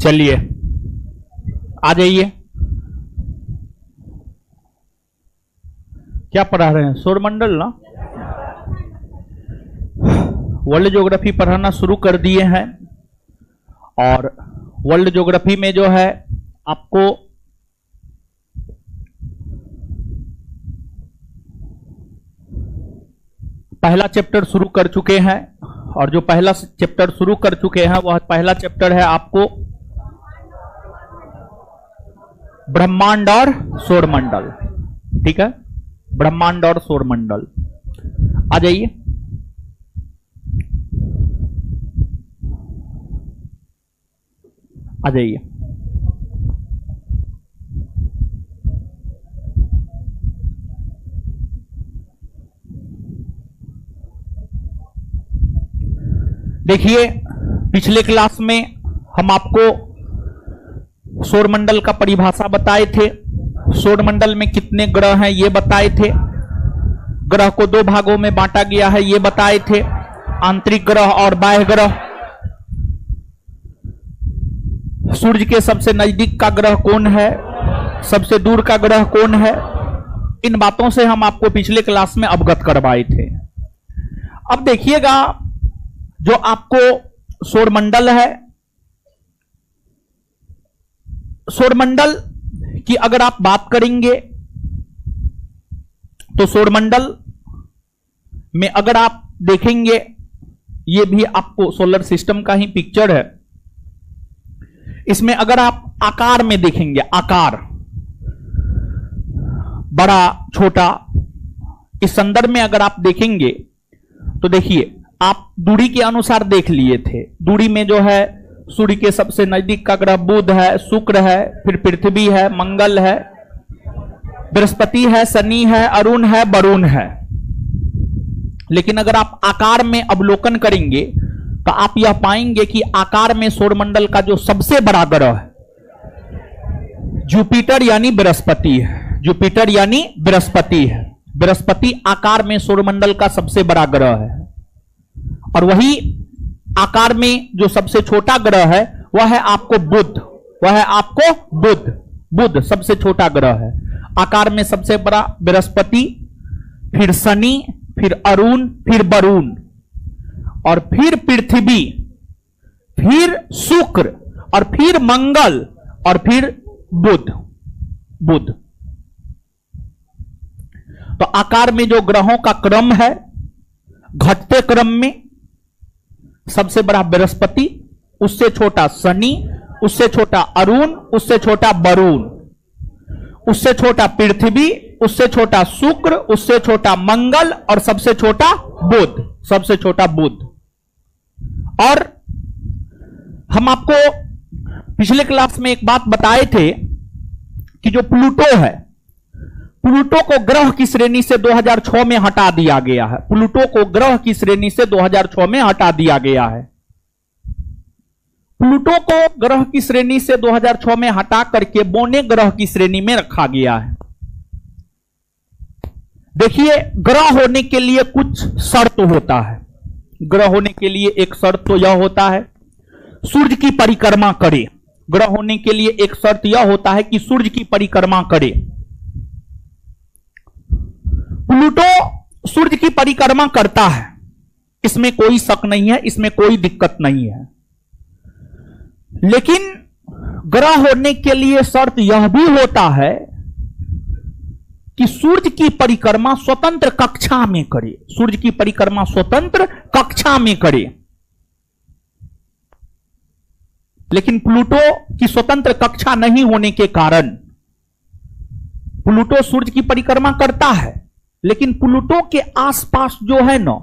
चलिए आ जाइए। क्या पढ़ा रहे हैं? सौरमंडल ना, वर्ल्ड ज्योग्राफी पढ़ाना शुरू कर दिए हैं। और वर्ल्ड ज्योग्राफी में जो है आपको पहला चैप्टर शुरू कर चुके हैं। और जो पहला चैप्टर शुरू कर चुके हैं वह पहला चैप्टर है आपको ब्रह्मांड और सौरमंडल। ठीक है, ब्रह्मांड और सौरमंडल। आ जाइए। आ जाइए। देखिए, पिछले क्लास में हम आपको सौरमंडल का परिभाषा बताए थे। सौरमंडल में कितने ग्रह हैं ये बताए थे। ग्रह को दो भागों में बांटा गया है ये बताए थे, आंतरिक ग्रह और बाह्य ग्रह। सूर्य के सबसे नजदीक का ग्रह कौन है, सबसे दूर का ग्रह कौन है, इन बातों से हम आपको पिछले क्लास में अवगत करवाए थे। अब देखिएगा, जो आपको सौरमंडल है, सौरमंडल की अगर आप बात करेंगे तो सौरमंडल में अगर आप देखेंगे, ये भी आपको सोलर सिस्टम का ही पिक्चर है। इसमें अगर आप आकार में देखेंगे, आकार बड़ा छोटा, इस संदर्भ में अगर आप देखेंगे तो देखिए, आप दूरी के अनुसार देख लिए थे। दूरी में जो है सूर्य के सबसे नजदीक का ग्रह बुध है, शुक्र है, फिर पृथ्वी है, मंगल है, बृहस्पति है, शनि है, अरुण है, वरुण है। लेकिन अगर आप आकार में अवलोकन करेंगे तो आप यह पाएंगे कि आकार में सौरमंडल का जो सबसे बड़ा ग्रह है जुपिटर यानी बृहस्पति है। जुपिटर यानी बृहस्पति है। बृहस्पति आकार में सौरमंडल का सबसे बड़ा ग्रह है। और वही आकार में जो सबसे छोटा ग्रह है वह है आपको बुध। वह है आपको बुध। बुध सबसे छोटा ग्रह है। आकार में सबसे बड़ा बृहस्पति, फिर शनि, फिर अरुण, फिर वरुण, और फिर पृथ्वी, फिर शुक्र, और फिर मंगल, और फिर बुध। बुध। तो आकार में जो ग्रहों का क्रम है, घटते क्रम में सबसे बड़ा बृहस्पति, उससे छोटा शनि, उससे छोटा अरुण, उससे छोटा वरुण, उससे छोटा पृथ्वी, उससे छोटा शुक्र, उससे छोटा मंगल, और सबसे छोटा बुध। सबसे छोटा बुध। और हम आपको पिछले क्लास में एक बात बताए थे कि जो प्लूटो है, प्लूटो को ग्रह की श्रेणी से 2006 में हटा दिया गया है। प्लूटो को ग्रह की श्रेणी से 2006 में हटा दिया गया है। प्लूटो को ग्रह की श्रेणी से 2006 में हटा करके बोने ग्रह की श्रेणी में रखा गया है। देखिए, ग्रह होने के लिए कुछ शर्त होता है। ग्रह होने के लिए एक शर्त तो यह होता है सूर्य की परिक्रमा करे। ग्रह होने के लिए एक शर्त यह होता है कि सूर्य की परिक्रमा करे। प्लूटो सूर्य की परिक्रमा करता है, इसमें कोई शक नहीं है, इसमें कोई दिक्कत नहीं है। लेकिन ग्रह होने के लिए शर्त यह भी होता है कि सूर्य की परिक्रमा स्वतंत्र कक्षा में करे। सूर्य की परिक्रमा स्वतंत्र कक्षा में करे। लेकिन प्लूटो की स्वतंत्र कक्षा नहीं होने के कारण प्लूटो सूर्य की परिक्रमा करता है, लेकिन प्लूटो के आसपास जो है ना,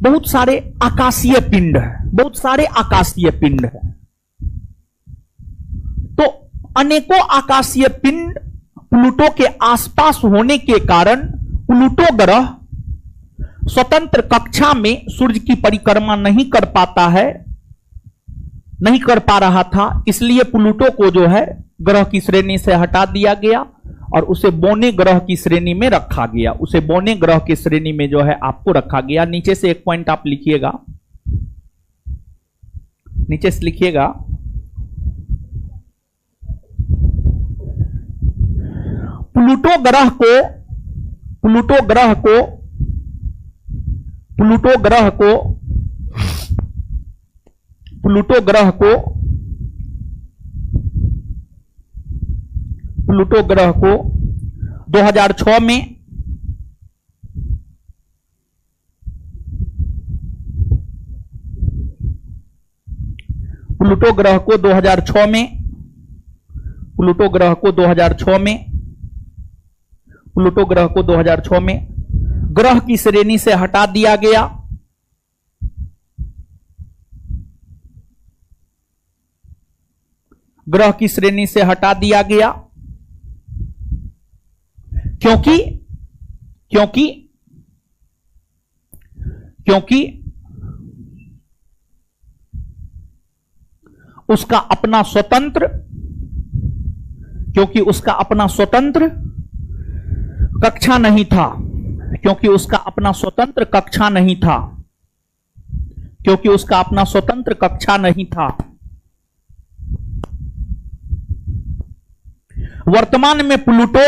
बहुत सारे आकाशीय पिंड है। बहुत सारे आकाशीय पिंड है। तो अनेकों आकाशीय पिंड प्लूटो के आसपास होने के कारण प्लूटो ग्रह स्वतंत्र कक्षा में सूर्य की परिक्रमा नहीं कर पाता है, नहीं कर पा रहा था। इसलिए प्लूटो को जो है ग्रह की श्रेणी से हटा दिया गया और उसे बोने ग्रह की श्रेणी में रखा गया। उसे बोने ग्रह की श्रेणी में जो है आपको रखा गया। नीचे से एक पॉइंट आप लिखिएगा, नीचे से लिखिएगा, प्लूटो ग्रह को प्लूटो ग्रह को प्लूटो ग्रह को प्लूटो ग्रह को प्लूटो ग्रह को 2006 में प्लूटो ग्रह को 2006 में प्लूटो ग्रह को 2006 में प्लूटो ग्रह को 2006 में ग्रह की श्रेणी से हटा दिया गया। ग्रह की श्रेणी से हटा दिया गया क्योंकि क्योंकि क्योंकि उसका अपना स्वतंत्र क्योंकि उसका अपना स्वतंत्र कक्षा नहीं था क्योंकि उसका अपना स्वतंत्र कक्षा नहीं था क्योंकि उसका अपना स्वतंत्र कक्षा नहीं था। वर्तमान में प्लूटो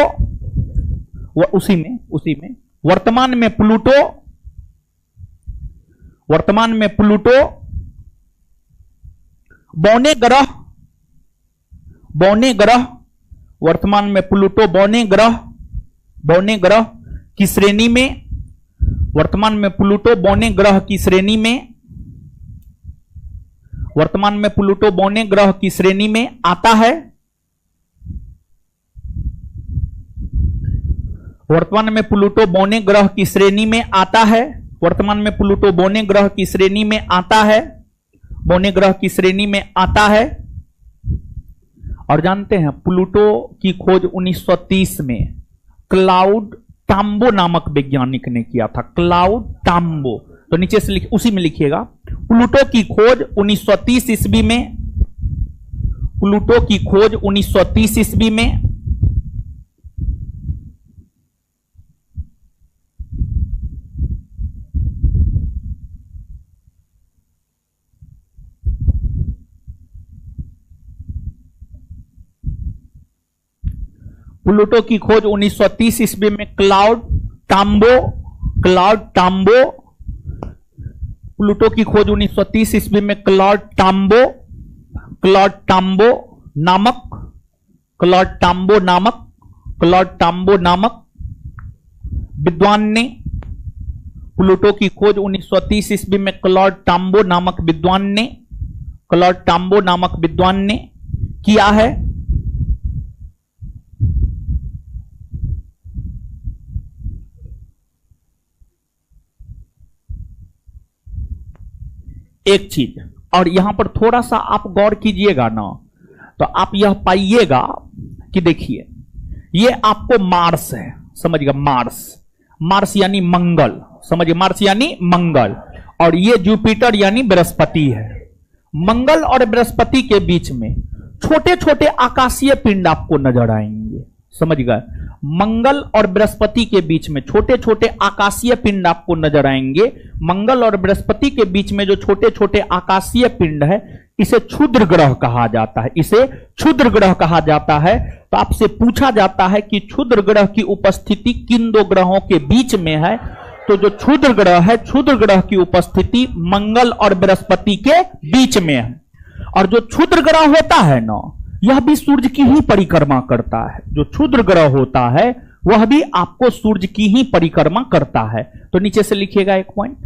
उसी में वर्तमान में प्लूटो बौने ग्रह वर्तमान में प्लूटो बौने ग्रह की श्रेणी में वर्तमान में प्लूटो बौने ग्रह की श्रेणी में वर्तमान में प्लूटो बौने ग्रह की श्रेणी में आता है। वर्तमान में प्लूटो बौने ग्रह की श्रेणी में आता है। वर्तमान में प्लूटो बौने ग्रह की श्रेणी में आता है। बौने ग्रह की श्रेणी में आता है। और जानते हैं प्लूटो की खोज 1930 में क्लाउड टाम्बो नामक वैज्ञानिक ने किया था। क्लाउड टाम्बो, तो नीचे से उसी में लिखिएगा प्लूटो की खोज 1930 ईस्वी में। प्लूटो की खोज 1930 ईस्वी में। प्लूटो की खोज 1930 ईस्वी में क्लाउड टाम्बो प्लूटो की खोज 1930 ईस्वी में क्लाउड टाम्बो नामक विद्वान ने प्लूटो की खोज 1930 ईस्वी में क्लाउड टाम्बो नामक विद्वान ने किया है। एक चीज और यहां पर थोड़ा सा आप गौर कीजिएगा ना, तो आप यह पाइएगा कि देखिए ये आपको मार्स है, समझिएगा मार्स यानी मंगल, समझिए मार्स यानी मंगल, और ये जुपिटर यानी बृहस्पति है। मंगल और बृहस्पति के बीच में छोटे छोटे आकाशीय पिंड आपको नजर आएंगे, समझ गए। मंगल और बृहस्पति के बीच में छोटे छोटे आकाशीय पिंड आपको नजर आएंगे। मंगल और बृहस्पति के बीच में जो छोटे छोटे आकाशीय पिंड है इसे क्षुद्र ग्रह कहा जाता है, इसे क्षुद्र ग्रह कहा जाता है। तो आपसे पूछा जाता है कि क्षुद्र ग्रह की उपस्थिति किन दो ग्रहों के बीच में है, तो जो क्षुद्र ग्रह है, क्षुद्र ग्रह की उपस्थिति मंगल और बृहस्पति के बीच में है। और जो क्षुद्र ग्रह होता है ना, यह भी सूर्य की ही परिक्रमा करता है। जो क्षुद्र ग्रह होता है वह भी आपको सूर्य की ही परिक्रमा करता है। तो नीचे से लिखिएगा एक पॉइंट,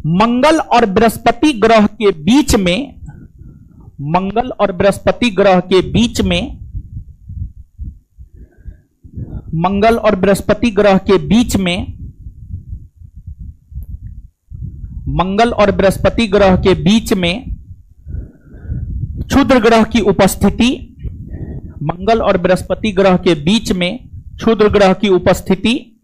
मंगल और बृहस्पति ग्रह के बीच में, मंगल और बृहस्पति ग्रह के बीच में, मंगल और बृहस्पति ग्रह के बीच में, मंगल और बृहस्पति ग्रह के बीच में क्षुद्र ग्रह की उपस्थिति, मंगल और बृहस्पति ग्रह के बीच में क्षुद्र ग्रह की उपस्थिति,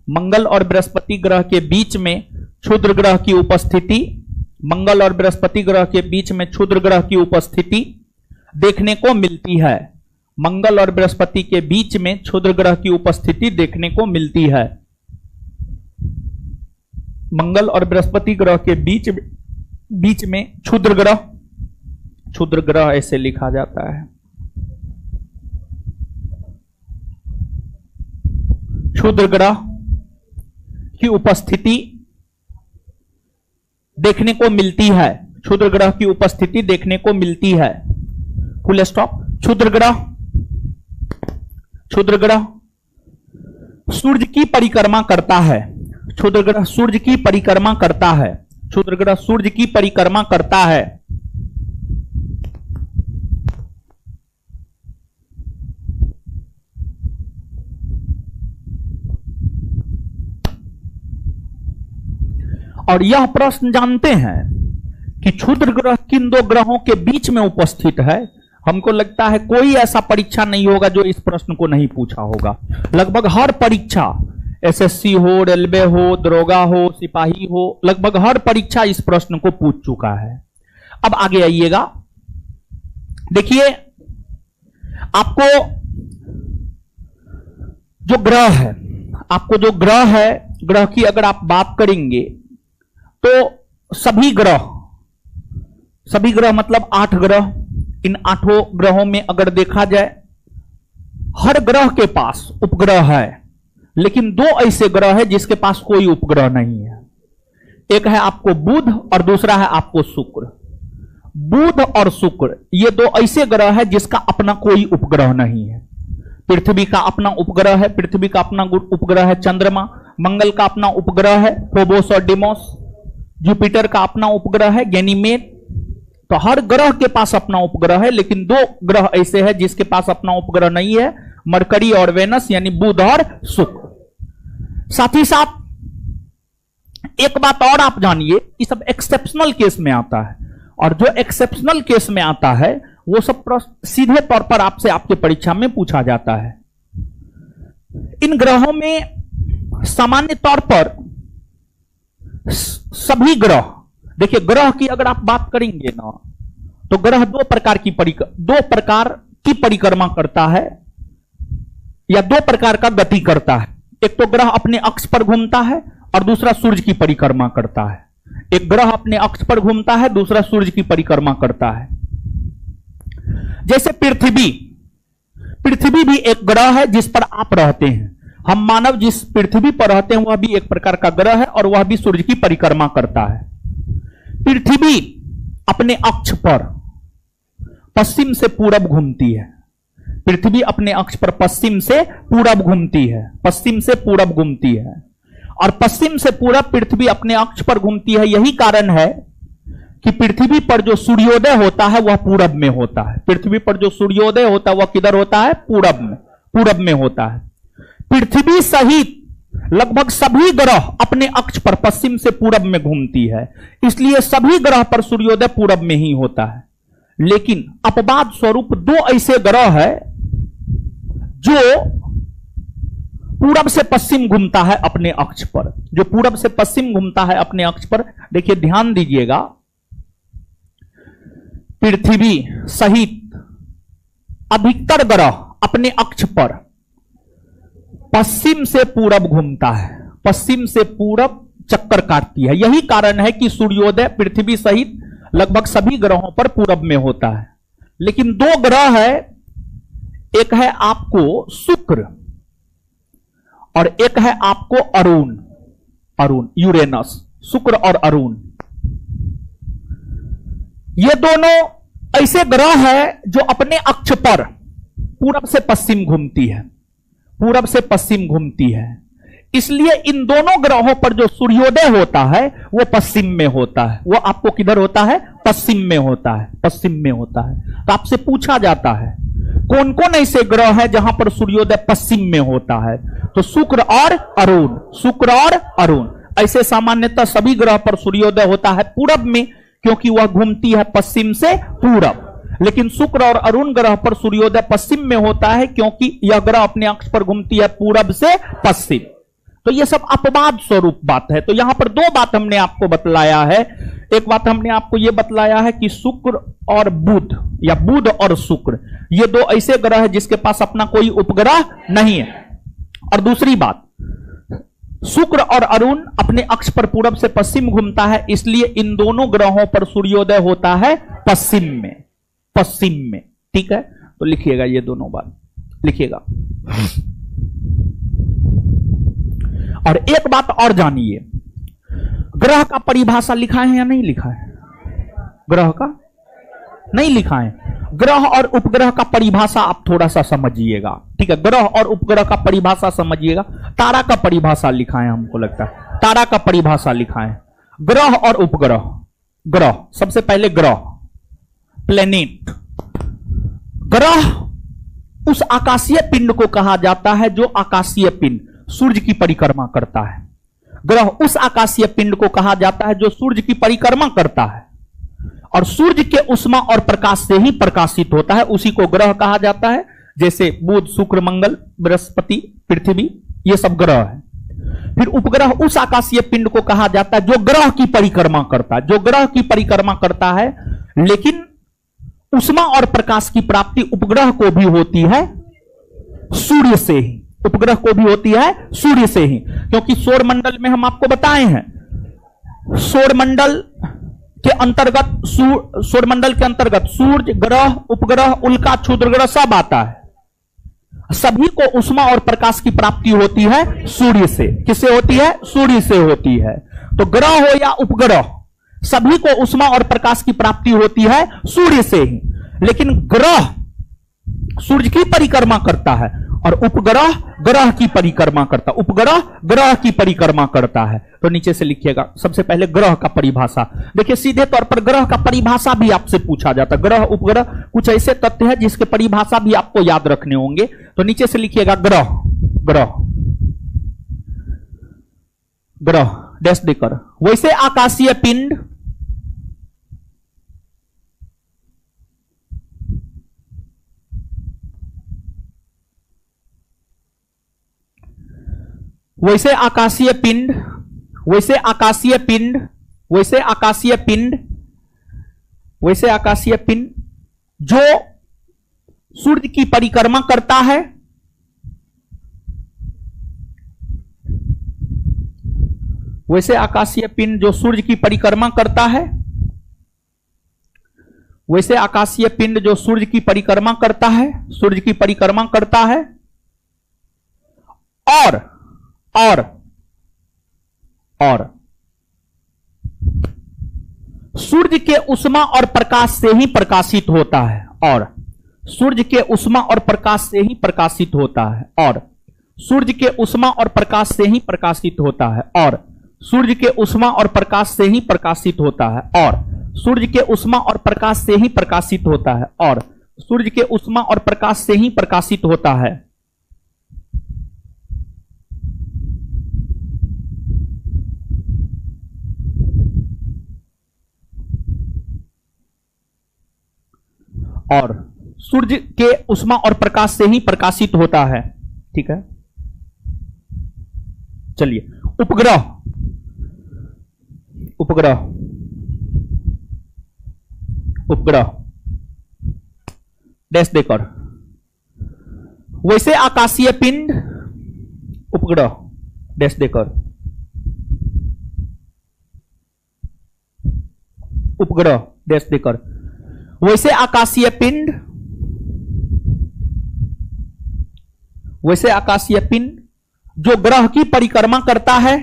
मंगल और बृहस्पति ग्रह के बीच में क्षुद्र ग्रह की उपस्थिति, मंगल और बृहस्पति ग्रह के बीच में क्षुद्र ग्रह की उपस्थिति देखने को मिलती है। मंगल और बृहस्पति के बीच में क्षुद्र ग्रह की उपस्थिति देखने को मिलती है। मंगल और बृहस्पति ग्रह के बीच में क्षुद्र ग्रह ऐसे लिखा जाता है। क्षुद्र ग्रह की उपस्थिति देखने को मिलती है, क्षुद्र ग्रह की उपस्थिति देखने को मिलती है। Full stop. क्षुद्र ग्रह सूर्य की परिक्रमा करता है, क्षुद्र ग्रह सूर्य की परिक्रमा करता है, क्षुद्र ग्रह सूर्य की परिक्रमा करता है। और यह प्रश्न जानते हैं कि क्षुद्र ग्रह किन दो ग्रहों के बीच में उपस्थित है। हमको लगता है कोई ऐसा परीक्षा नहीं होगा जो इस प्रश्न को नहीं पूछा होगा। लगभग हर परीक्षा, एसएससी हो, रेलवे हो, दरोगा हो, सिपाही हो, लगभग हर परीक्षा इस प्रश्न को पूछ चुका है। अब आगे आइएगा, देखिए आपको जो ग्रह है, ग्रह की अगर आप बात करेंगे तो सभी ग्रह मतलब 8 ग्रह, इन 8 ग्रहों में अगर देखा जाए हर ग्रह के पास उपग्रह है, लेकिन 2 ऐसे ग्रह है जिसके पास कोई उपग्रह नहीं है। एक है आपको बुध और दूसरा है आपको शुक्र। बुध और शुक्र ये 2 ऐसे ग्रह है जिसका अपना कोई उपग्रह नहीं है। पृथ्वी का अपना उपग्रह है, पृथ्वी का अपना उपग्रह है चंद्रमा, मंगल का अपना उपग्रह है फोबोस और डिमोस, जुपिटर का अपना उपग्रह है गैनीमेड। तो हर ग्रह के पास अपना उपग्रह है, लेकिन 2 ग्रह ऐसे हैं जिसके पास अपना उपग्रह नहीं है, मरकरी और वेनस, यानी बुध और शुक्र। साथ ही साथ एक बात और आप जानिए, ये सब एक्सेप्शनल केस में आता है, और जो एक्सेप्शनल केस में आता है वो सब प्रश्न सीधे तौर पर आपसे आपके परीक्षा में पूछा जाता है। इन ग्रहों में सामान्य तौर पर सभी ग्रह, देखिए ग्रह की अगर आप बात करेंगे ना तो ग्रह 2 प्रकार की परिक्रमा करता है या 2 प्रकार का गति करता है। एक तो ग्रह अपने अक्ष पर घूमता है और दूसरा सूर्य की परिक्रमा करता है। एक ग्रह अपने अक्ष पर घूमता है, दूसरा सूर्य की परिक्रमा करता है। जैसे पृथ्वी भी एक ग्रह है जिस पर आप रहते हैं। हम मानव जिस पृथ्वी पर रहते हैं वह भी एक प्रकार का ग्रह है और वह भी सूर्य की परिक्रमा करता है। पृथ्वी अपने अक्ष पर पश्चिम से पूरब घूमती है। पृथ्वी अपने अक्ष पर पश्चिम से पूरब घूमती है, पश्चिम से पूरब घूमती है, और पश्चिम से पूरब पृथ्वी अपने अक्ष पर घूमती है। यही कारण है कि पृथ्वी पर जो सूर्योदय होता है वह पूरब में होता है। पृथ्वी पर जो सूर्योदय होता है वह किधर होता है? पूरब में होता है। पृथ्वी सहित लगभग सभी ग्रह अपने अक्ष पर पश्चिम से पूरब में घूमती है, इसलिए सभी ग्रह पर सूर्योदय पूरब में ही होता है। लेकिन अपवाद स्वरूप 2 ऐसे ग्रह है जो पूरब से पश्चिम घूमता है अपने अक्ष पर, जो पूरब से पश्चिम घूमता है अपने अक्ष पर। देखिए ध्यान दीजिएगा, पृथ्वी सहित अधिकतर ग्रह अपने अक्ष पर पश्चिम से पूरब घूमता है, पश्चिम से पूरब चक्कर काटती है। यही कारण है कि सूर्योदय पृथ्वी सहित लगभग सभी ग्रहों पर पूरब में होता है। लेकिन 2 ग्रह है, एक है आपको शुक्र और एक है आपको अरुण, यूरेनस। शुक्र और अरुण ये दोनों ऐसे ग्रह है जो अपने अक्ष पर पूरब से पश्चिम घूमती है, पूरब से पश्चिम घूमती है। इसलिए इन दोनों ग्रहों पर जो सूर्योदय होता है वो पश्चिम में होता है। वो आपको किधर होता है? पश्चिम में होता है, पश्चिम में होता है। तो आपसे पूछा जाता है कौन कौन ऐसे ग्रह है जहां पर सूर्योदय पश्चिम में होता है? तो शुक्र और अरुण, शुक्र और अरुण। ऐसे सामान्यतः सभी ग्रह पर सूर्योदय होता है पूरब में, क्योंकि वह घूमती है पश्चिम से पूरब। लेकिन शुक्र और अरुण ग्रह पर सूर्योदय पश्चिम में होता है, क्योंकि यह ग्रह अपने अक्ष पर घूमती है पूरब से पश्चिम। तो यह सब अपवाद स्वरूप बात है। तो यहां पर 2 बात हमने आपको बतलाया है। एक बात हमने आपको यह बतलाया है कि शुक्र और बुध या बुध और शुक्र ये 2 ऐसे ग्रह है जिसके पास अपना कोई उपग्रह नहीं है। और दूसरी बात, शुक्र और अरुण अपने अक्ष पर पूरब से पश्चिम घूमता है, इसलिए इन दोनों ग्रहों पर सूर्योदय होता है पश्चिम में, पश्चिम में। ठीक है, तो लिखिएगा ये दोनों बात, लिखिएगा। और एक बात और जानिए, ग्रह का परिभाषा लिखा है या नहीं लिखा है? ग्रह का नहीं लिखा है। ग्रह और उपग्रह का परिभाषा आप थोड़ा सा समझिएगा, ठीक है? ग्रह और उपग्रह का परिभाषा समझिएगा। तारा का परिभाषा लिखा है, हमको लगता है तारा का परिभाषा लिखा है। ग्रह और उपग्रह, ग्रह सबसे पहले ग्रह, प्लेनेट। ग्रह उस आकाशीय पिंड को कहा जाता है जो आकाशीय पिंड सूर्य की परिक्रमा करता है। ग्रह उस आकाशीय पिंड को कहा जाता है जो सूर्य की परिक्रमा करता है और सूर्य के उष्मा और प्रकाश से ही प्रकाशित होता है, उसी को ग्रह कहा जाता है। जैसे बुध, शुक्र, मंगल, बृहस्पति, पृथ्वी, ये सब ग्रह है। फिर उपग्रह उस आकाशीय पिंड को कहा जाता है जो ग्रह की परिक्रमा करता है, जो ग्रह की परिक्रमा करता है, लेकिन उष्मा और प्रकाश की प्राप्ति उपग्रह को भी होती है सूर्य से ही। उपग्रह को भी होती है सूर्य से ही, क्योंकि सौरमंडल में हम आपको बताए हैं, सौरमंडल के अंतर्गत सूर्य, ग्रह, उपग्रह, उल्का, क्षुद्र ग्रह सब आता है। सभी को उष्मा और प्रकाश की प्राप्ति होती है सूर्य से। किससे होती है? सूर्य से होती है। तो ग्रह हो या उपग्रह, सभी को उष्मा और प्रकाश की प्राप्ति होती है सूर्य से ही। लेकिन ग्रह सूर्य की परिक्रमा करता है और उपग्रह ग्रह की परिक्रमा करता है, उपग्रह ग्रह की परिक्रमा करता है। तो नीचे से लिखिएगा सबसे पहले ग्रह का परिभाषा। देखिए सीधे तौर पर ग्रह का परिभाषा भी आपसे पूछा जाता है। ग्रह, उपग्रह कुछ ऐसे तथ्य है जिसके परिभाषा भी आपको याद रखने होंगे। तो नीचे से लिखिएगा ग्रह, ग्रह, ग्रह डैश देकर। वैसे आकाशीय पिंड, वैसे आकाशीय पिंड, वैसे आकाशीय पिंड, वैसे आकाशीय पिंड, वैसे आकाशीय पिंड जो सूर्य की परिक्रमा करता है, वैसे आकाशीय पिंड जो सूर्य की परिक्रमा करता है, वैसे आकाशीय पिंड जो सूर्य की परिक्रमा करता है, सूर्य की परिक्रमा करता है और सूर्य के उष्मा और प्रकाश से ही प्रकाशित होता है, और सूर्य के उष्मा और प्रकाश से ही प्रकाशित होता है, और सूर्य के उष्मा और प्रकाश से ही प्रकाशित होता है, और सूर्य के उष्मा और प्रकाश से ही प्रकाशित होता है, और सूर्य के उष्मा और प्रकाश से ही प्रकाशित होता है, और सूर्य के उष्मा और प्रकाश से ही प्रकाशित होता है। और सूर्य के उष्मा और प्रकाश से ही प्रकाशित होता है। ठीक है, चलिए उपग्रह, उपग्रह, उपग्रह डैश देकर। वैसे आकाशीय पिंड, उपग्रह डैश देकर, उपग्रह डैश देकर। वैसे आकाशीय पिंड, वैसे आकाशीय पिंड जो ग्रह की परिक्रमा करता है,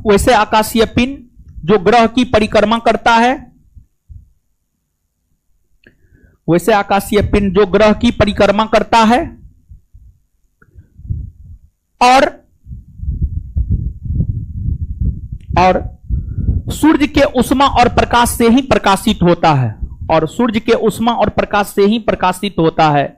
वैसे आकाशीय पिंड जो ग्रह की परिक्रमा करता है, वैसे आकाशीय पिंड जो ग्रह की परिक्रमा करता है और सूर्य के उष्मा और प्रकाश से ही प्रकाशित होता है, और सूर्य के उष्मा और प्रकाश से ही प्रकाशित होता है।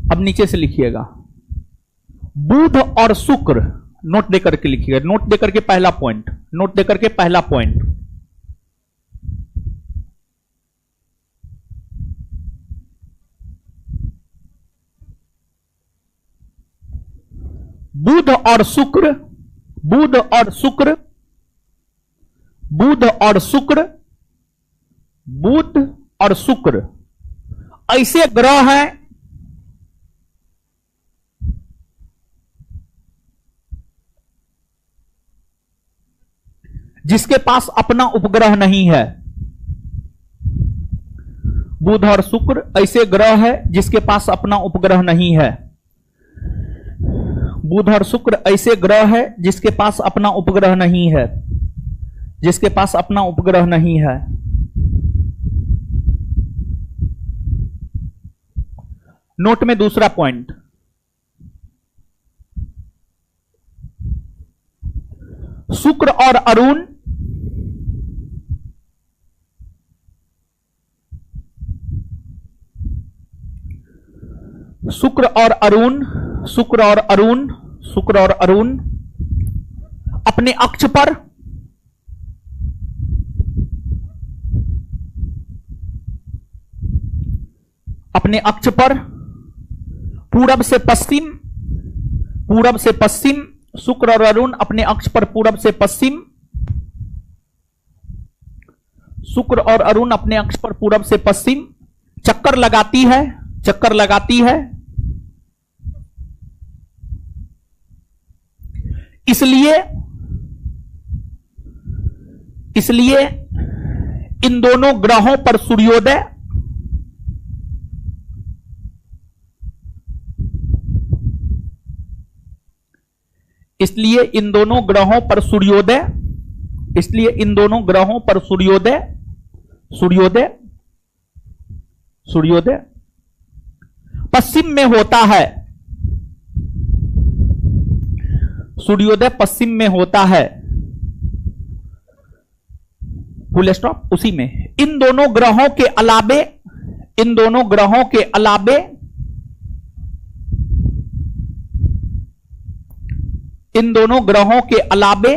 अब नीचे से लिखिएगा बुध और शुक्र, नोट देकर के लिखिएगा, नोट देकर के पहला पॉइंट, नोट देकर के पहला पॉइंट। बुध और शुक्र, बुध और शुक्र, बुध और शुक्र, बुध और शुक्र ऐसे ग्रह हैं जिसके पास अपना उपग्रह नहीं है। बुध और शुक्र ऐसे ग्रह है जिसके पास अपना उपग्रह नहीं है। बुध और शुक्र ऐसे ग्रह है जिसके पास अपना उपग्रह नहीं है, जिसके पास अपना उपग्रह नहीं है। नोट में दूसरा पॉइंट, शुक्र और अरुण शुक्र और अरुण शुक्र और अरुण शुक्र और अरुण अपने अक्ष पर अपने अक्ष पर पूरब से पश्चिम, पूरब से पश्चिम, शुक्र और अरुण अपने अक्ष पर पूरब से पश्चिम, शुक्र और अरुण अपने अक्ष पर पूरब से पश्चिम चक्कर लगाती है, चक्कर लगाती है। इसलिए इसलिए इन दोनों ग्रहों पर सूर्योदय इसलिए इन दोनों ग्रहों पर सूर्योदय इसलिए इन दोनों ग्रहों पर सूर्योदय सूर्योदय सूर्योदय पश्चिम में होता है। सूर्योदय पश्चिम में होता है, फुल स्टॉप उसी में। इन दोनों ग्रहों के अलावे इन दोनों ग्रहों के अलावे इन दोनों ग्रहों के अलावे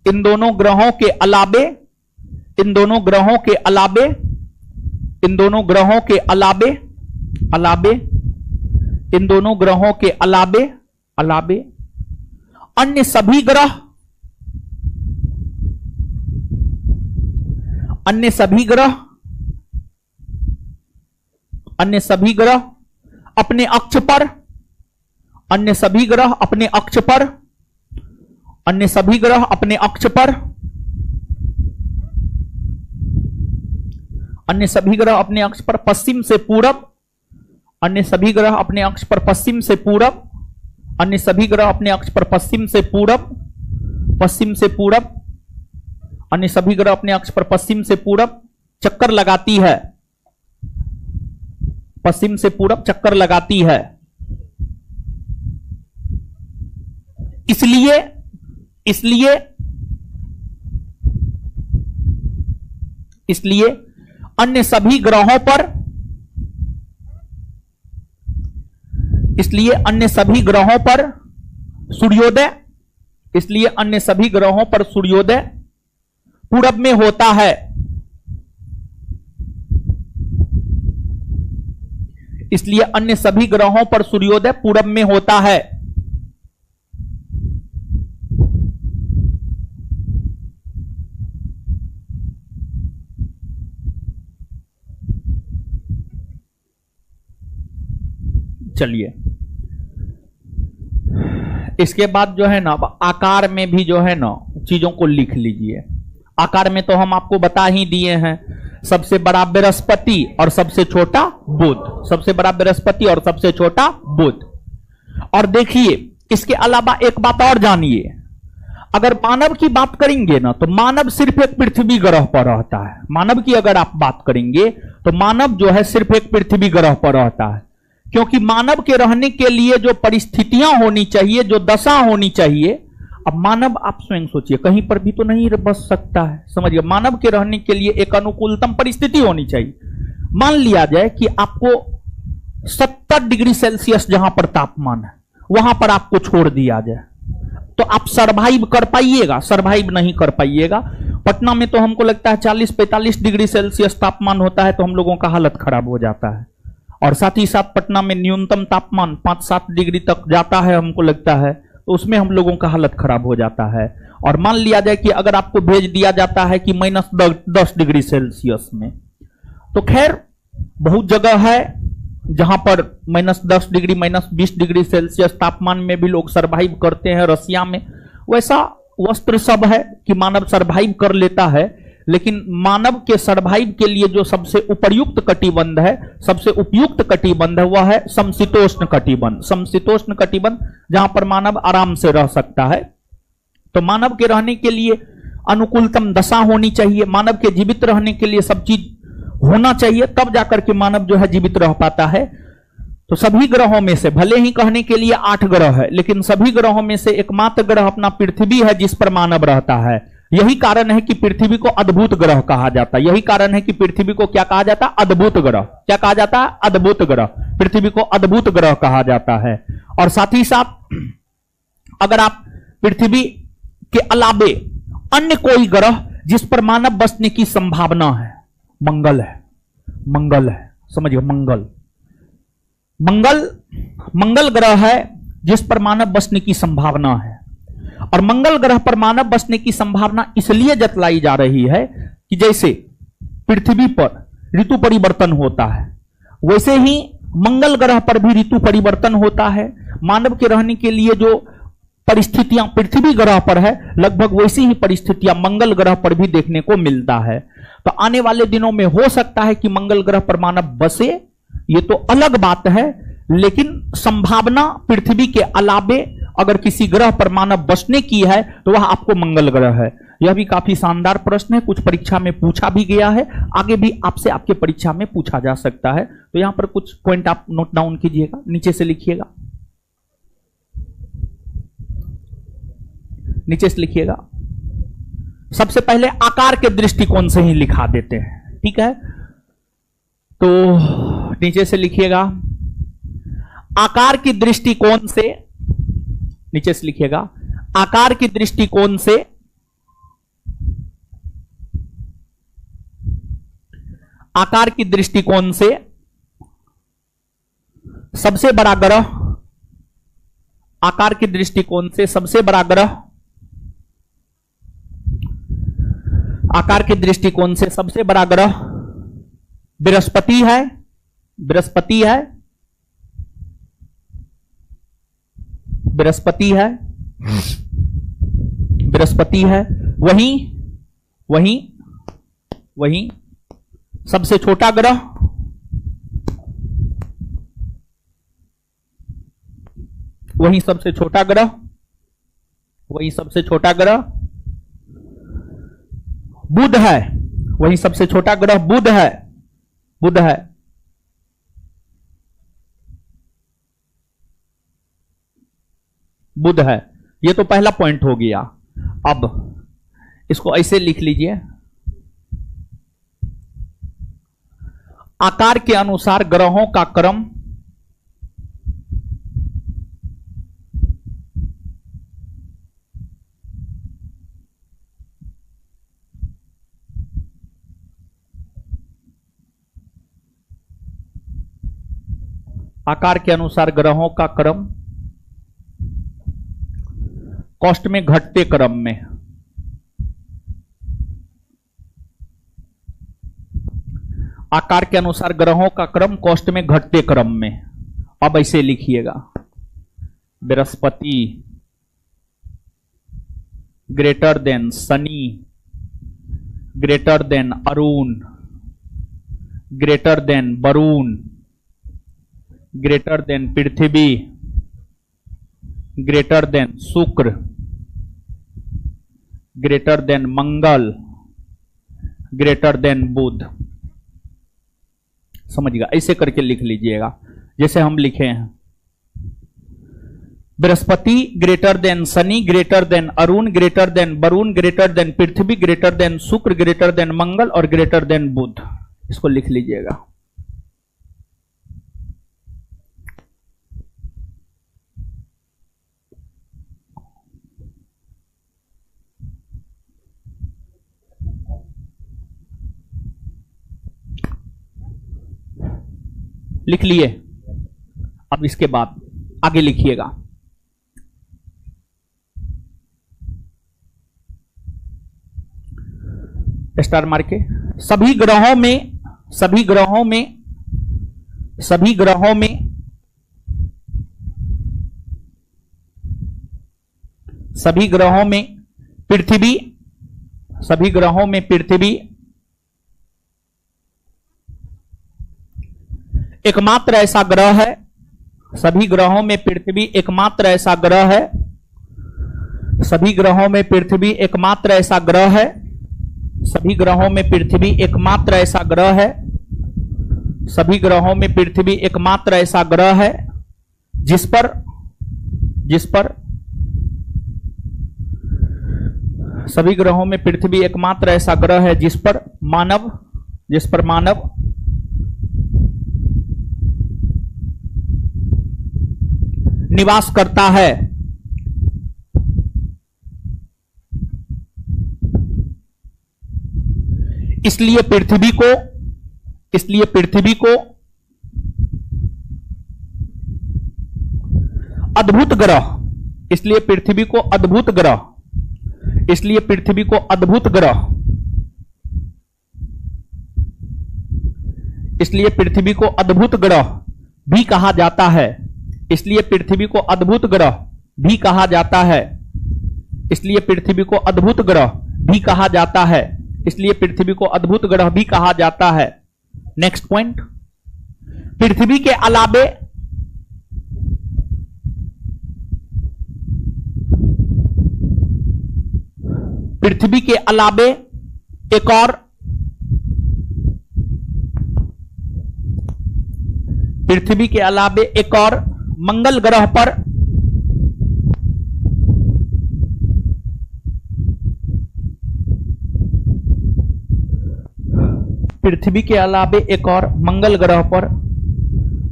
इन दोनों ग्रहों के अलावे इन दोनों ग्रहों के अलावे इन दोनों ग्रहों के अलावे अलावे इन दोनों ग्रहों के अलावे अलावे अन्य सभी ग्रह अन्य सभी ग्रह अन्य सभी ग्रह अपने अक्ष पर अन्य सभी ग्रह अपने अक्ष पर अन्य सभी ग्रह अपने अक्ष पर अन्य सभी ग्रह अपने अक्ष पर पश्चिम से पूरब अन्य सभी ग्रह अपने अक्ष पर पश्चिम से पूरब अन्य सभी ग्रह अपने अक्ष पर पश्चिम से पूरब पश्चिम से पूरब अन्य सभी ग्रह अपने अक्ष पर पश्चिम से पूरब चक्कर लगाती है, पश्चिम से पूरब चक्कर लगाती है। इसलिए इसलिए इसलिए अन्य सभी ग्रहों पर इसलिए अन्य सभी ग्रहों पर सूर्योदय इसलिए अन्य सभी ग्रहों पर सूर्योदय पूरब में होता है। इसलिए अन्य सभी ग्रहों पर सूर्योदय पूरब में होता है। चलिए इसके बाद जो है ना आकार में भी जो है ना चीजों को लिख लीजिए। आकार में तो हम आपको बता ही दिए हैं, सबसे बड़ा बृहस्पति और सबसे छोटा बुध, सबसे बड़ा बृहस्पति और सबसे छोटा बुध। और देखिए इसके अलावा एक बात और जानिए, अगर मानव की बात करेंगे ना तो मानव सिर्फ एक पृथ्वी ग्रह पर रहता है। मानव की अगर आप बात करेंगे तो मानव जो है सिर्फ एक पृथ्वी ग्रह पर रहता है, क्योंकि मानव के रहने के लिए जो परिस्थितियां होनी चाहिए, जो दशा होनी चाहिए, अब मानव आप स्वयं सोचिए कहीं पर भी तो नहीं बस सकता है। समझिए मानव के रहने के लिए एक अनुकूलतम परिस्थिति होनी चाहिए। मान लिया जाए कि आपको 70 डिग्री सेल्सियस जहां पर तापमान है वहां पर आपको छोड़ दिया जाए तो आप सरवाइव कर पाइएगा? सरवाइव नहीं कर पाइएगा। पटना में तो हमको लगता है 40-45 डिग्री सेल्सियस तापमान होता है तो हम लोगों का हालत खराब हो जाता है। और साथ ही साथ पटना में न्यूनतम तापमान 5-7 डिग्री तक जाता है हमको लगता है, तो तो उसमें हम लोगों का हालत खराब हो जाता है। और मान लिया जाए कि अगर आपको भेज दिया जाता है कि -10 डिग्री सेल्सियस में, तो खैर बहुत जगह है जहां पर -10 डिग्री -20 डिग्री सेल्सियस तापमान में भी लोग सरवाइव करते हैं। रसिया में वैसा वस्त्र सब है कि मानव सरवाइव कर लेता है, लेकिन मानव के सरवाइव के लिए जो सबसे उपयुक्त कटिबंध है, सबसे उपयुक्त कटिबंध है, वह है समशीतोष्ण कटिबंध। समशीतोष्ण कटिबंध जहां पर मानव आराम से रह सकता है। तो मानव के रहने के लिए अनुकूलतम दशा होनी चाहिए, मानव के जीवित रहने के लिए सब चीज होना चाहिए, तब जाकर के मानव जो है जीवित रह पाता है। तो सभी ग्रहों में से, भले ही कहने के लिए 8 ग्रह है, लेकिन सभी ग्रहों में से एकमात्र ग्रह अपना पृथ्वी है जिस पर मानव रहता है। यही कारण है कि पृथ्वी को अद्भुत ग्रह कहा जाता है। यही कारण है कि पृथ्वी को क्या कहा जाता है? अद्भुत ग्रह। क्या कहा जाता है? अद्भुत ग्रह। पृथ्वी को अद्भुत ग्रह कहा जाता है। और साथ ही साथ अगर आप पृथ्वी के अलावे अन्य कोई ग्रह जिस पर मानव बसने की संभावना है, मंगल है। मंगल है, समझिए, मंगल। मंगल ग्रह है जिस पर मानव बसने की संभावना है। और मंगल ग्रह पर मानव बसने की संभावना इसलिए जतलाई जा रही है कि जैसे पृथ्वी पर ऋतु परिवर्तन होता है, वैसे ही मंगल ग्रह पर भी ऋतु परिवर्तन होता है। मानव के रहने के लिए जो परिस्थितियां पृथ्वी ग्रह पर है, लगभग वैसी ही परिस्थितियां मंगल ग्रह पर भी देखने को मिलता है। तो आने वाले दिनों में हो सकता है कि मंगल ग्रह पर मानव बसे, ये तो अलग बात है, लेकिन संभावना पृथ्वी के अलावे अगर किसी ग्रह पर मानव बसने की है तो वह आपको मंगल ग्रह है। यह भी काफी शानदार प्रश्न है, कुछ परीक्षा में पूछा भी गया है, आगे भी आपसे आपके परीक्षा में पूछा जा सकता है। तो यहां पर कुछ पॉइंट आप नोट डाउन कीजिएगा, नीचे से लिखिएगा, नीचे से लिखिएगा। सबसे पहले आकार के दृष्टिकोण से ही लिखा देते हैं, ठीक है? तो नीचे से लिखिएगा, आकार की दृष्टिकोण से, नीचे से लिखिएगा, आकार की दृष्टिकोण से आकार की दृष्टिकोण से सबसे बड़ा ग्रह, आकार की दृष्टिकोण से सबसे बड़ा ग्रह, आकार के दृष्टिकोण से सबसे बड़ा ग्रह बृहस्पति है। बृहस्पति है, बृहस्पति है, बृहस्पति है। वहीं सबसे छोटा ग्रह, वहीं सबसे छोटा ग्रह, वहीं सबसे छोटा ग्रह बुध है। वहीं सबसे छोटा ग्रह बुध है, बुध है। बुध है, ये तो पहला पॉइंट हो गया। अब इसको ऐसे लिख लीजिए, आकार के अनुसार ग्रहों का क्रम आकार के अनुसार ग्रहों का क्रम कॉस्ट में घटते क्रम में, आकार के अनुसार ग्रहों का क्रम कॉस्ट में घटते क्रम में। अब ऐसे लिखिएगा, Brihaspati greater than Shani, greater than Arun, greater than Varun, greater than Prithvi, greater than Shukra, greater than Mangal, greater than Budh. समझिएगा, ऐसे करके लिख लीजिएगा जैसे हम लिखे हैं, Brihaspati greater than Shani, greater than Arun, greater than Varun, greater than Prithvi, greater than Shukra, greater than Mangal और ग्रेटर देन बुध। इसको लिख लीजिएगा। लिख लिए। अब इसके बाद आगे लिखिएगा, स्टार मार के, सभी ग्रहों में सभी ग्रहों में सभी ग्रहों में सभी ग्रहों में पृथ्वी सभी ग्रहों में पृथ्वी एकमात्र ऐसा ग्रह है। सभी ग्रहों में पृथ्वी एकमात्र ऐसा ग्रह है। सभी ग्रहों में पृथ्वी एकमात्र ऐसा ग्रह है। सभी ग्रहों में पृथ्वी एकमात्र ऐसा ग्रह है। सभी ग्रहों में पृथ्वी एकमात्र ऐसा ग्रह है जिस पर सभी ग्रहों में पृथ्वी एकमात्र ऐसा ग्रह है जिस पर मानव निवास करता है। इसलिए पृथ्वी को अद्भुत ग्रह, इसलिए पृथ्वी को अद्भुत ग्रह, इसलिए पृथ्वी को अद्भुत ग्रह, इसलिए पृथ्वी को अद्भुत ग्रह भी कहा जाता है। इसलिए पृथ्वी को अद्भुत ग्रह भी कहा जाता है। इसलिए पृथ्वी को अद्भुत ग्रह भी कहा जाता है। इसलिए पृथ्वी को अद्भुत ग्रह भी कहा जाता है। नेक्स्ट पॉइंट, पृथ्वी के अलावे एक और पृथ्वी के अलावे एक और मंगल ग्रह पर पृथ्वी के अलावे एक और मंगल ग्रह पर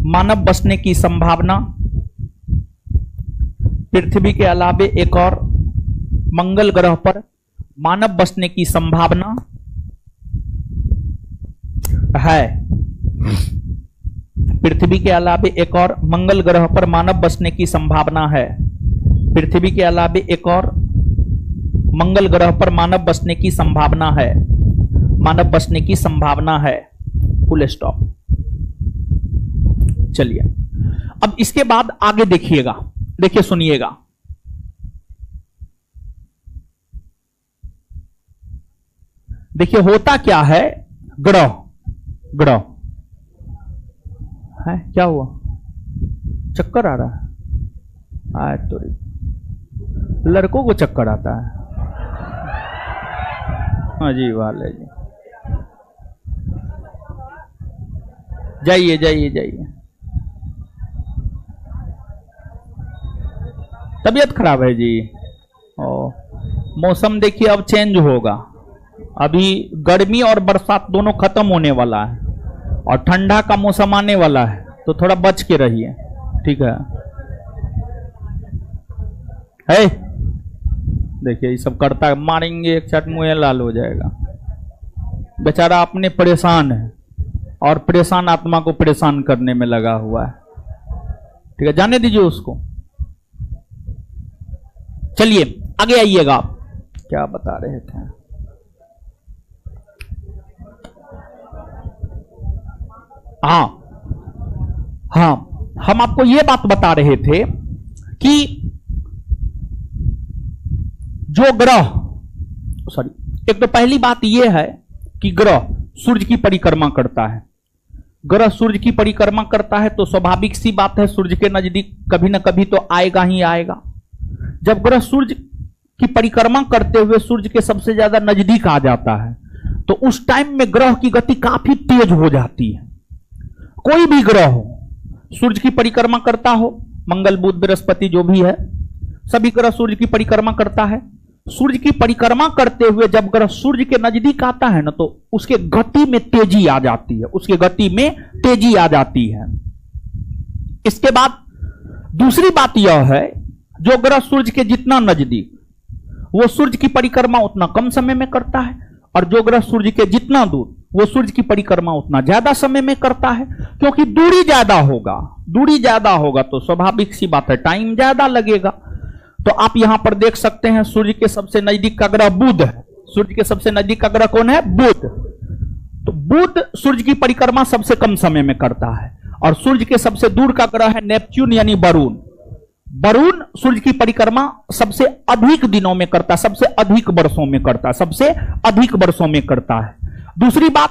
मानव बसने की संभावना, पृथ्वी के अलावे एक और मंगल ग्रह पर मानव बसने की संभावना है। पृथ्वी के अलावे एक और मंगल ग्रह पर मानव बसने की संभावना है। पृथ्वी के अलावे एक और मंगल ग्रह पर मानव बसने की संभावना है। मानव बसने की संभावना है। Full stop. चलिए अब इसके बाद आगे देखिएगा, देखिए सुनिएगा। देखिए होता क्या है, ग्रह ग्रह है, क्या हुआ, चक्कर आ रहा है? आए तो लड़कों को चक्कर आता है। हाँ जी, वाले जी, जाइए जाइए जाइए। तबीयत खराब है जी। मौसम देखिए अब चेंज होगा। अभी गर्मी और बरसात दोनों खत्म होने वाला है और ठंडा का मौसम आने वाला है, तो थोड़ा बच के रहिए, ठीक है? देखिए ये सब करता है, मारेंगे एक चट मुंह लाल हो जाएगा। बेचारा अपने परेशान है और परेशान आत्मा को परेशान करने में लगा हुआ है, ठीक है? जाने दीजिए उसको। चलिए आगे आइएगा, आप क्या बता रहे थे? हाँ, हम आपको यह बात बता रहे थे कि जो ग्रह, एक तो पहली बात यह है कि ग्रह सूर्य की परिक्रमा करता है। ग्रह सूर्य की परिक्रमा करता है तो स्वाभाविक सी बात है, सूर्य के नजदीक कभी ना कभी तो आएगा ही आएगा। जब ग्रह सूर्य की परिक्रमा करते हुए सूर्य के सबसे ज्यादा नजदीक आ जाता है तो उस टाइम में ग्रह की गति काफी तेज हो जाती है। कोई भी ग्रह हो, सूर्य की परिक्रमा करता हो, मंगल बुध बृहस्पति जो भी है, सभी ग्रह सूर्य की परिक्रमा करता है। सूर्य की परिक्रमा करते हुए जब ग्रह सूर्य के नजदीक आता है ना, तो उसके गति में तेजी आ जाती है, उसके गति में तेजी आ जाती है। इसके बाद दूसरी बात यह है, जो ग्रह सूर्य के जितना नजदीक, वो सूर्य की परिक्रमा उतना कम समय में करता है, और जो ग्रह सूर्य के जितना दूर, वो सूर्य की परिक्रमा उतना ज्यादा समय में करता है। क्योंकि दूरी ज्यादा होगा तो स्वाभाविक सी बात है, टाइम ज्यादा लगेगा। तो आप यहां पर देख सकते हैं सूर्य के सबसे नजदीक का ग्रह बुध है। सूर्य के सबसे नजदीक का ग्रह कौन है? बुध। तो बुध सूर्य की परिक्रमा सबसे कम समय में करता है। और सूर्य के सबसे दूर का ग्रह है नेपच्यून यानी वरुण। वरुण सूर्य की परिक्रमा सबसे अधिक दिनों में करता है, सबसे अधिक वर्षों में करता है, सबसे अधिक वर्षों में करता है। दूसरी बात,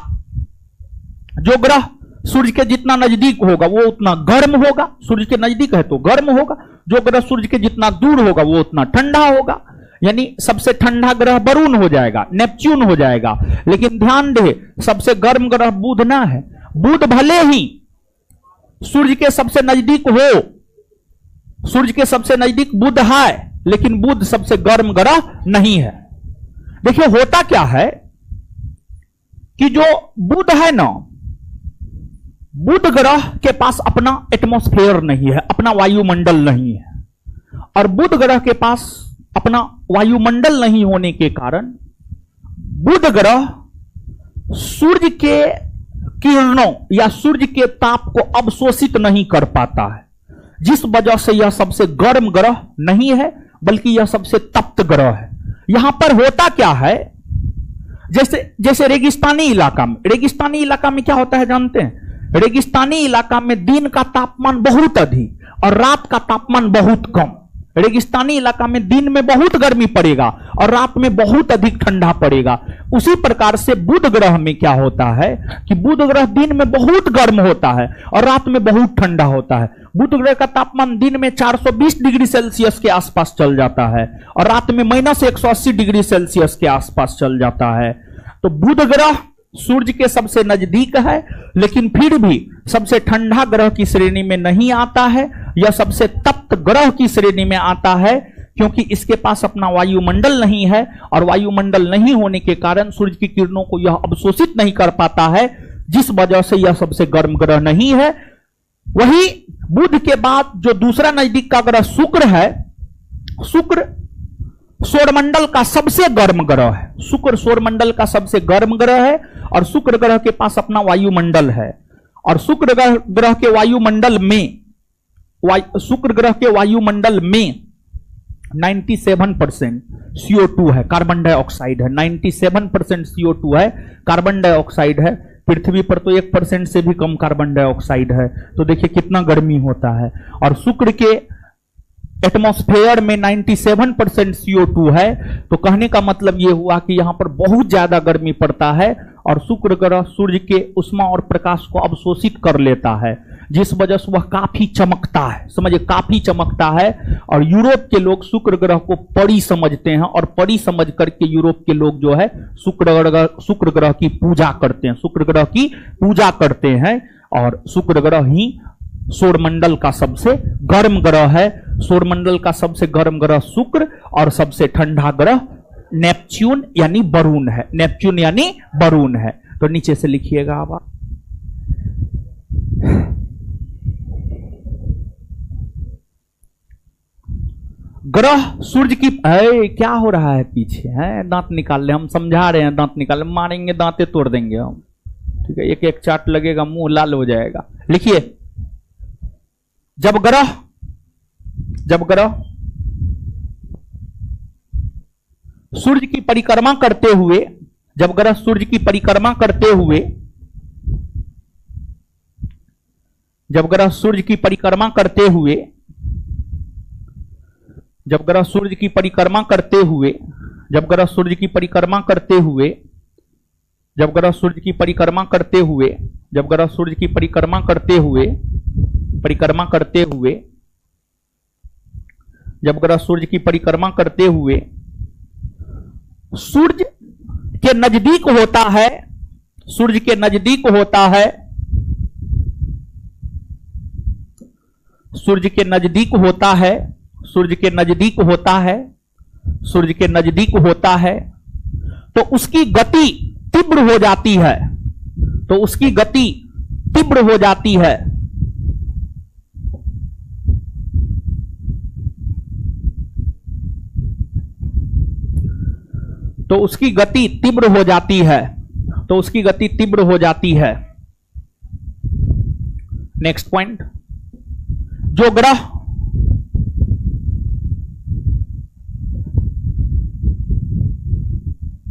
जो ग्रह सूर्य के जितना नजदीक होगा वो उतना गर्म होगा, सूर्य के नजदीक है तो गर्म होगा। जो ग्रह सूर्य के जितना दूर होगा वो उतना ठंडा होगा, यानी सबसे ठंडा ग्रह वरुण हो जाएगा, नेपच्यून हो जाएगा। लेकिन ध्यान दे, सबसे गर्म ग्रह बुध ना है। बुध भले ही सूर्य के सबसे नजदीक हो, सूर्य के सबसे नजदीक बुध है, लेकिन बुध सबसे गर्म ग्रह नहीं है। देखिए होता क्या है कि जो बुध है ना, बुध ग्रह के पास अपना एटमॉस्फेयर नहीं है, अपना वायुमंडल नहीं है। और बुध ग्रह के पास अपना वायुमंडल नहीं होने के कारण बुध ग्रह सूर्य के किरणों या सूर्य के ताप को अवशोषित नहीं कर पाता है, जिस वजह से यह सबसे गर्म ग्रह नहीं है, बल्कि यह सबसे तप्त ग्रह है। यहां पर होता क्या है, जैसे रेगिस्तानी इलाका में क्या होता है जानते हैं? रेगिस्तानी इलाका में दिन का तापमान बहुत अधिक और रात का तापमान बहुत कम। रेगिस्तानी इलाका में दिन में बहुत गर्मी पड़ेगा और रात में बहुत अधिक ठंडा पड़ेगा। उसी प्रकार से बुध ग्रह में क्या होता है कि बुध ग्रह दिन में बहुत गर्म होता है और रात में बहुत ठंडा होता है। बुध ग्रह का तापमान दिन में 420 डिग्री सेल्सियस के आसपास चल जाता है और रात में -180 डिग्री सेल्सियस के आसपास चल जाता है। तो बुध ग्रह सूर्य के सबसे नजदीक है, लेकिन फिर भी सबसे ठंडा ग्रह की श्रेणी में नहीं आता है। यह सबसे तप्त ग्रह की श्रेणी में आता है, क्योंकि इसके पास अपना वायुमंडल नहीं है और वायुमंडल नहीं होने के कारण सूर्य की किरणों को यह अवशोषित नहीं कर पाता है, जिस वजह से यह सबसे गर्म ग्रह नहीं है। वही बुध के बाद जो दूसरा नजदीक का ग्रह शुक्र है, शुक्र सौरमंडल का सबसे गर्म ग्रह है। शुक्र सौरमंडल का सबसे गर्म ग्रह है और शुक्र ग्रह के पास अपना वायुमंडल है। और शुक्र ग्रह के वायुमंडल में 97% CO2 है, कार्बन डाइऑक्साइड है। 97% CO2 है, कार्बन डाइऑक्साइड है। पृथ्वी पर तो 1% से भी कम कार्बन डाइऑक्साइड है। तो देखिए कितना गर्मी होता है। और शुक्र के एटमॉस्फेयर में 97% CO2 है। तो कहने का मतलब यह हुआ कि यहां पर बहुत ज्यादा गर्मी पड़ता है और शुक्र ग्रह सूर्य के उष्मा और प्रकाश को अवशोषित कर लेता है, जिस वजह से वह काफी चमकता है। समझिए, काफी चमकता है। और यूरोप के लोग शुक्र ग्रह को परी समझते हैं और परी समझ करके यूरोप के लोग जो है शुक्र ग्रह की पूजा करते हैं, शुक्र ग्रह की पूजा करते हैं। और शुक्र ग्रह ही सौरमंडल का सबसे गर्म ग्रह है। सौरमंडल का सबसे गर्म ग्रह शुक्र और सबसे ठंडा ग्रह नेपच्यून यानी वरुण है। नेपच्यून यानी वरुण है। तो नीचे से लिखिएगा आप। ग्रह सूर्य की क्या हो रहा है पीछे है? दांत निकाल ले, हम समझा रहे हैं, दांत निकाल ले, मारेंगे दांतें तोड़ देंगे हम। ठीक है, एक एक चाट लगेगा, मुंह लाल हो जाएगा। लिखिए, जब ग्रह सूर्य की परिक्रमा करते हुए, जब ग्रह सूर्य की परिक्रमा करते हुए, जब ग्रह सूर्य की परिक्रमा करते हुए, जब ग्रह सूर्य की परिक्रमा करते हुए, जब ग्रह सूर्य की परिक्रमा करते हुए, जब ग्रह सूर्य की परिक्रमा करते हुए, जब ग्रह सूर्य की परिक्रमा करते हुए, परिक्रमा करते हुए, जब ग्रह सूर्य की परिक्रमा करते हुए सूर्य के नजदीक होता है, सूर्य के नजदीक होता है, सूर्य के नजदीक होता है, सूर्य के नजदीक होता है, सूर्य के नजदीक होता है, तो उसकी गति तीव्र हो जाती है, तो उसकी गति तीव्र हो जाती है। तो उसकी गति तीव्र हो जाती है, तो उसकी गति तीव्र हो जाती है। नेक्स्ट पॉइंट, जो ग्रह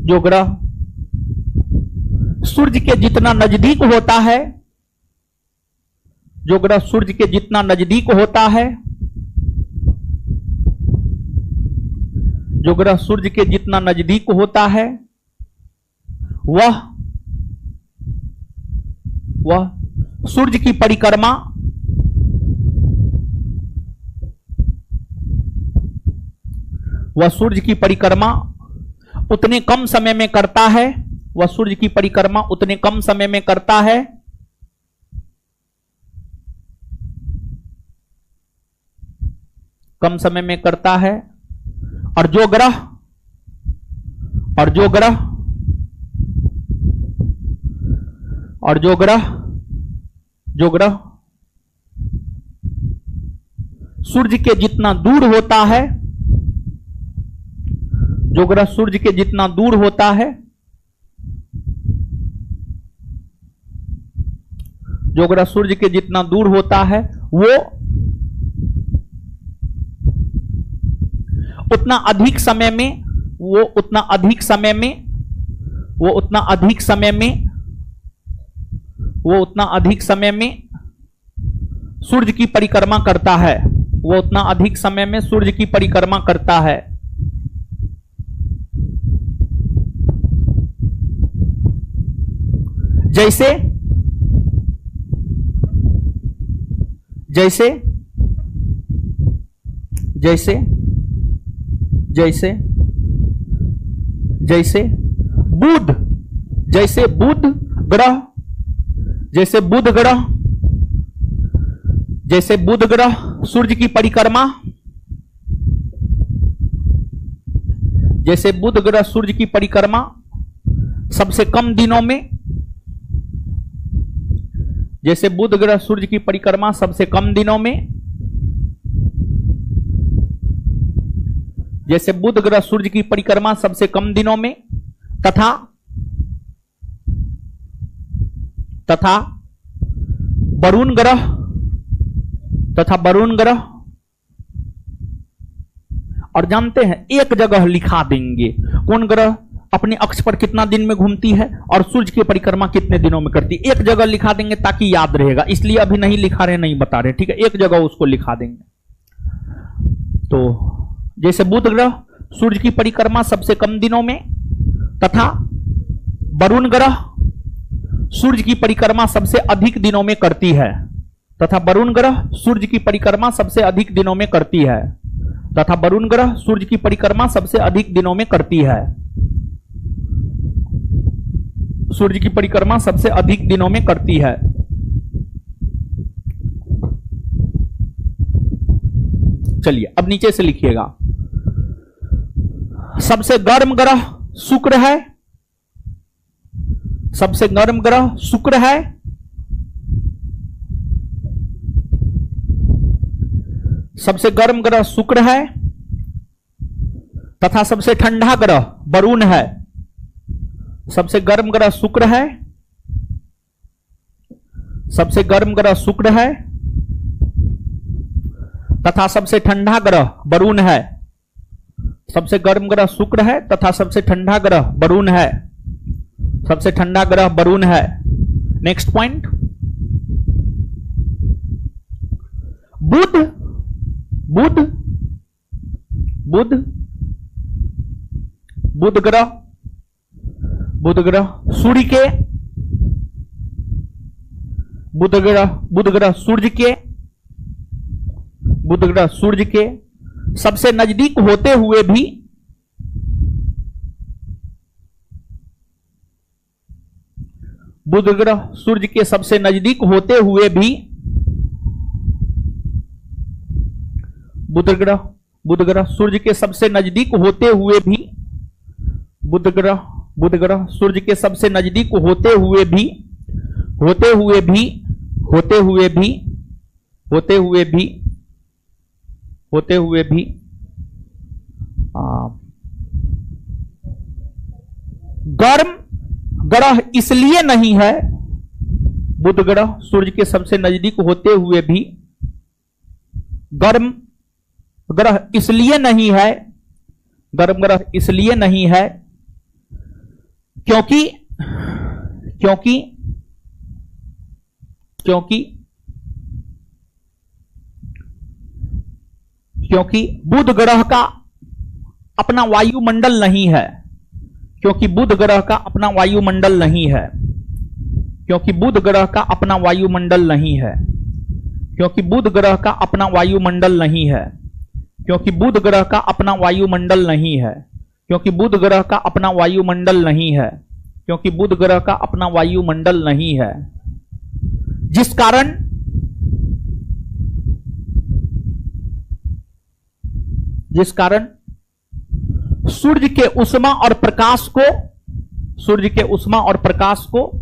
जो ग्रह सूर्य के जितना नजदीक होता है, जो ग्रह सूर्य के जितना नजदीक होता है, जो ग्रह सूर्य के जितना नजदीक होता है, वह सूर्य की परिक्रमा उतने कम समय में करता है, वह सूर्य की परिक्रमा उतने कम समय में करता है कम समय में करता है। और जो ग्रह सूर्य के जितना दूर होता है, जो ग्रह सूर्य के जितना दूर होता है, जो ग्रह सूर्य के जितना दूर होता है, वो उतना अधिक समय में सूर्य की परिक्रमा करता है, वो उतना अधिक समय में सूर्य की परिक्रमा करता है। जैसे बुध ग्रह सूर्य की परिक्रमा, सबसे कम दिनों में, जैसे बुध ग्रह सूर्य की परिक्रमा सबसे कम दिनों में, जैसे बुध ग्रह सूर्य की परिक्रमा सबसे कम दिनों में, तथा वरुण ग्रह, और जानते हैं एक जगह लिखा देंगे कौन ग्रह अपने अक्ष पर कितना दिन में घूमती है और सूर्य की परिक्रमा कितने दिनों में करती है, एक जगह लिखा देंगे ताकि याद रहेगा, इसलिए अभी नहीं लिखा रहे, नहीं बता रहे, ठीक है, एक जगह उसको लिखा देंगे। तो जैसे बुध ग्रह सूर्य की परिक्रमा सबसे कम दिनों में, तथा वरुण ग्रह सूर्य की परिक्रमा सबसे अधिक दिनों में करती है, तथा वरुण ग्रह सूर्य की परिक्रमा सबसे अधिक दिनों में करती है, तथा वरुण ग्रह सूर्य की परिक्रमा सबसे अधिक दिनों में करती है, सूर्य की परिक्रमा सबसे अधिक दिनों में करती है। चलिए अब नीचे से लिखिएगा। सबसे गर्म ग्रह शुक्र है, सबसे गर्म ग्रह शुक्र है, सबसे गर्म ग्रह शुक्र है, तथा सबसे ठंडा ग्रह वरुण है। सबसे गर्म ग्रह शुक्र है, सबसे गर्म ग्रह शुक्र है, तथा सबसे ठंडा ग्रह वरुण है। सबसे गर्म ग्रह शुक्र है तथा सबसे ठंडा ग्रह वरुण है, सबसे ठंडा ग्रह वरुण है। नेक्स्ट पॉइंट, बुध बुध बुध बुध ग्रह सूर्य के, बुध ग्रह सूर्य के, बुध ग्रह सूर्य के सबसे नजदीक होते हुए भी, बुध ग्रह सूर्य के सबसे नजदीक होते हुए भी, बुध ग्रह सूर्य के सबसे नजदीक होते हुए भी, बुध ग्रह सूर्य के सबसे नजदीक होते हुए भी, होते हुए भी, होते हुए भी, होते हुए भी, होते हुए भी गर्म ग्रह इसलिए नहीं है, बुध ग्रह सूर्य के सबसे नजदीक होते हुए भी गर्म ग्रह इसलिए नहीं है, गर्म ग्रह इसलिए नहीं है क्योंकि क्योंकि क्योंकि क्योंकि बुध ग्रह का अपना वायुमंडल नहीं है, क्योंकि बुध ग्रह का अपना वायुमंडल नहीं है, क्योंकि बुध ग्रह का अपना वायुमंडल नहीं है, क्योंकि बुध ग्रह का अपना वायुमंडल नहीं है, क्योंकि बुध ग्रह का अपना वायुमंडल नहीं है, क्योंकि बुध ग्रह का अपना वायुमंडल नहीं है, क्योंकि बुध ग्रह का अपना वायुमंडल नहीं है, जिस कारण सूर्य के उष्मा और प्रकाश को सूर्य के उष्मा और प्रकाश को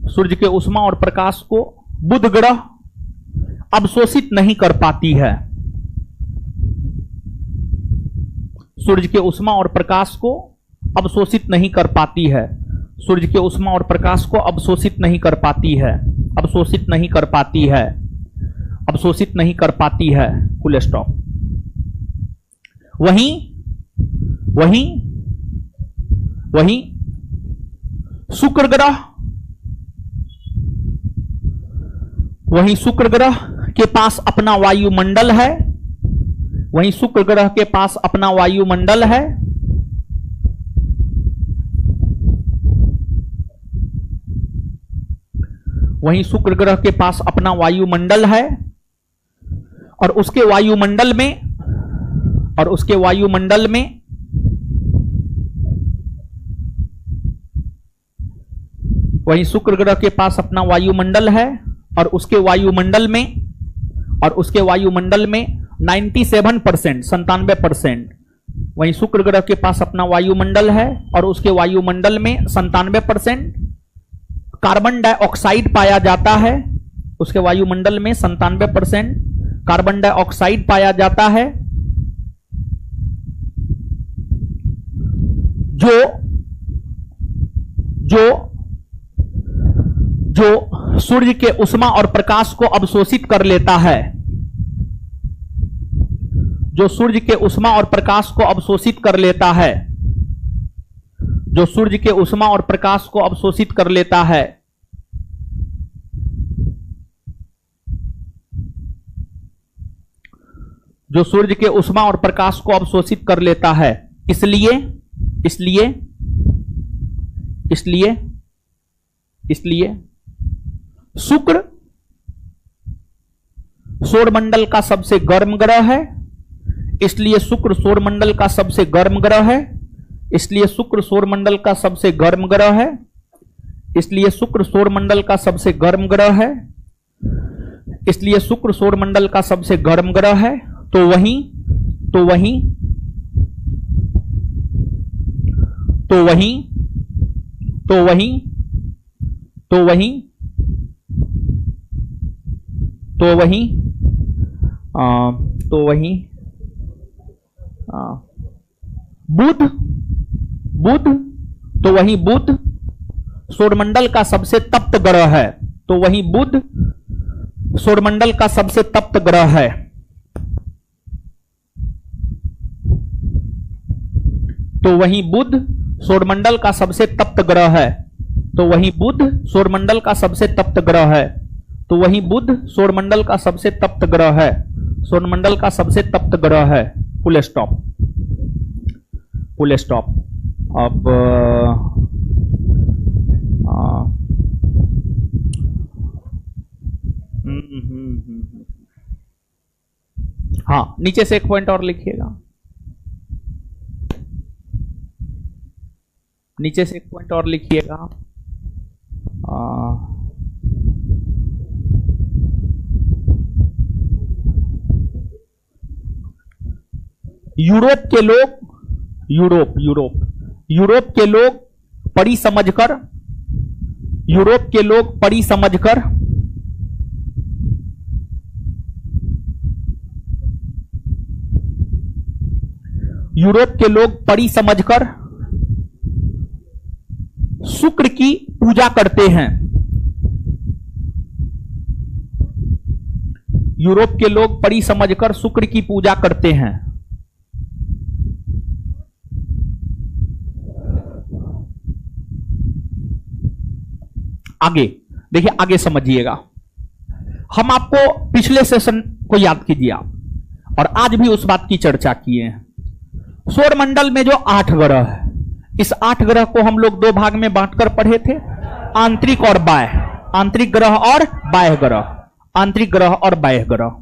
सूर्य के उष्मा और प्रकाश को बुध ग्रह अवशोषित नहीं कर पाती है। सूर्य के उष्मा और प्रकाश को अवशोषित नहीं कर पाती है। सूर्य के उष्मा और प्रकाश को अवशोषित नहीं कर पाती है। अवशोषित नहीं कर पाती है। अवशोषित नहीं कर पाती है। Full stop. वहीं वहीं वहीं शुक्र ग्रह के पास अपना वायुमंडल है। वहीं शुक्र ग्रह के पास अपना वायुमंडल है। वहीं शुक्र ग्रह के पास अपना वायुमंडल है और उसके वायुमंडल में वहीं शुक्र ग्रह के पास अपना वायुमंडल है और उसके वायुमंडल में 97% वहीं शुक्र ग्रह के पास अपना वायुमंडल है और उसके वायुमंडल में 97% कार्बन डाइऑक्साइड पाया जाता है। उसके वायुमंडल में 97% कार्बन डाइऑक्साइड पाया जाता है, जो सूर्य के उष्मा और प्रकाश को अवशोषित कर लेता है। जो सूर्य के उष्मा और प्रकाश को अवशोषित कर लेता है। जो सूर्य के उष्मा और प्रकाश को अवशोषित कर लेता है। जो सूर्य के उष्मा और प्रकाश को अवशोषित कर लेता है। इसलिए शुक्र सौरमंडल का सबसे गर्म ग्रह है। इसलिए शुक्र सौरमंडल का सबसे गर्म ग्रह है। इसलिए शुक्र सौरमंडल का सबसे गर्म ग्रह है। इसलिए शुक्र सौरमंडल का सबसे गर्म ग्रह है। इसलिए शुक्र सौरमंडल का सबसे गर्म ग्रह है। तो वहीं बुध सौरमंडल का सबसे तप्त ग्रह है। तो वहीं बुध सौरमंडल का सबसे तप्त ग्रह है। तो वहीं बुध सौरमंडल का सबसे तप्त ग्रह है। तो वहीं बुध सौरमंडल का सबसे तप्त ग्रह है। तो वहीं बुध सौरमंडल का सबसे तप्त ग्रह है। सौरमंडल का सबसे तप्त ग्रह है। Full stop. Full stop. अब हाँ, नीचे से एक पॉइंट और लिखिएगा। नीचे से एक पॉइंट और लिखिएगा। यूरोप के लोग पढ़ी समझकर यूरोप के लोग पढ़ी समझकर शुक्र की पूजा करते हैं। यूरोप के लोग पढ़ी समझकर शुक्र की पूजा करते हैं। आगे देखिए, आगे समझिएगा। हम आपको पिछले सेशन को याद कीजिए आप, और आज भी उस बात की चर्चा किए हैं। सौर मंडल में जो 8 ग्रह है, इस 8 ग्रह को हम लोग 2 भाग में बांटकर पढ़े थे, आंतरिक और बाह्य, आंतरिक ग्रह और बाह्य ग्रह, आंतरिक ग्रह और बाह्य ग्रह।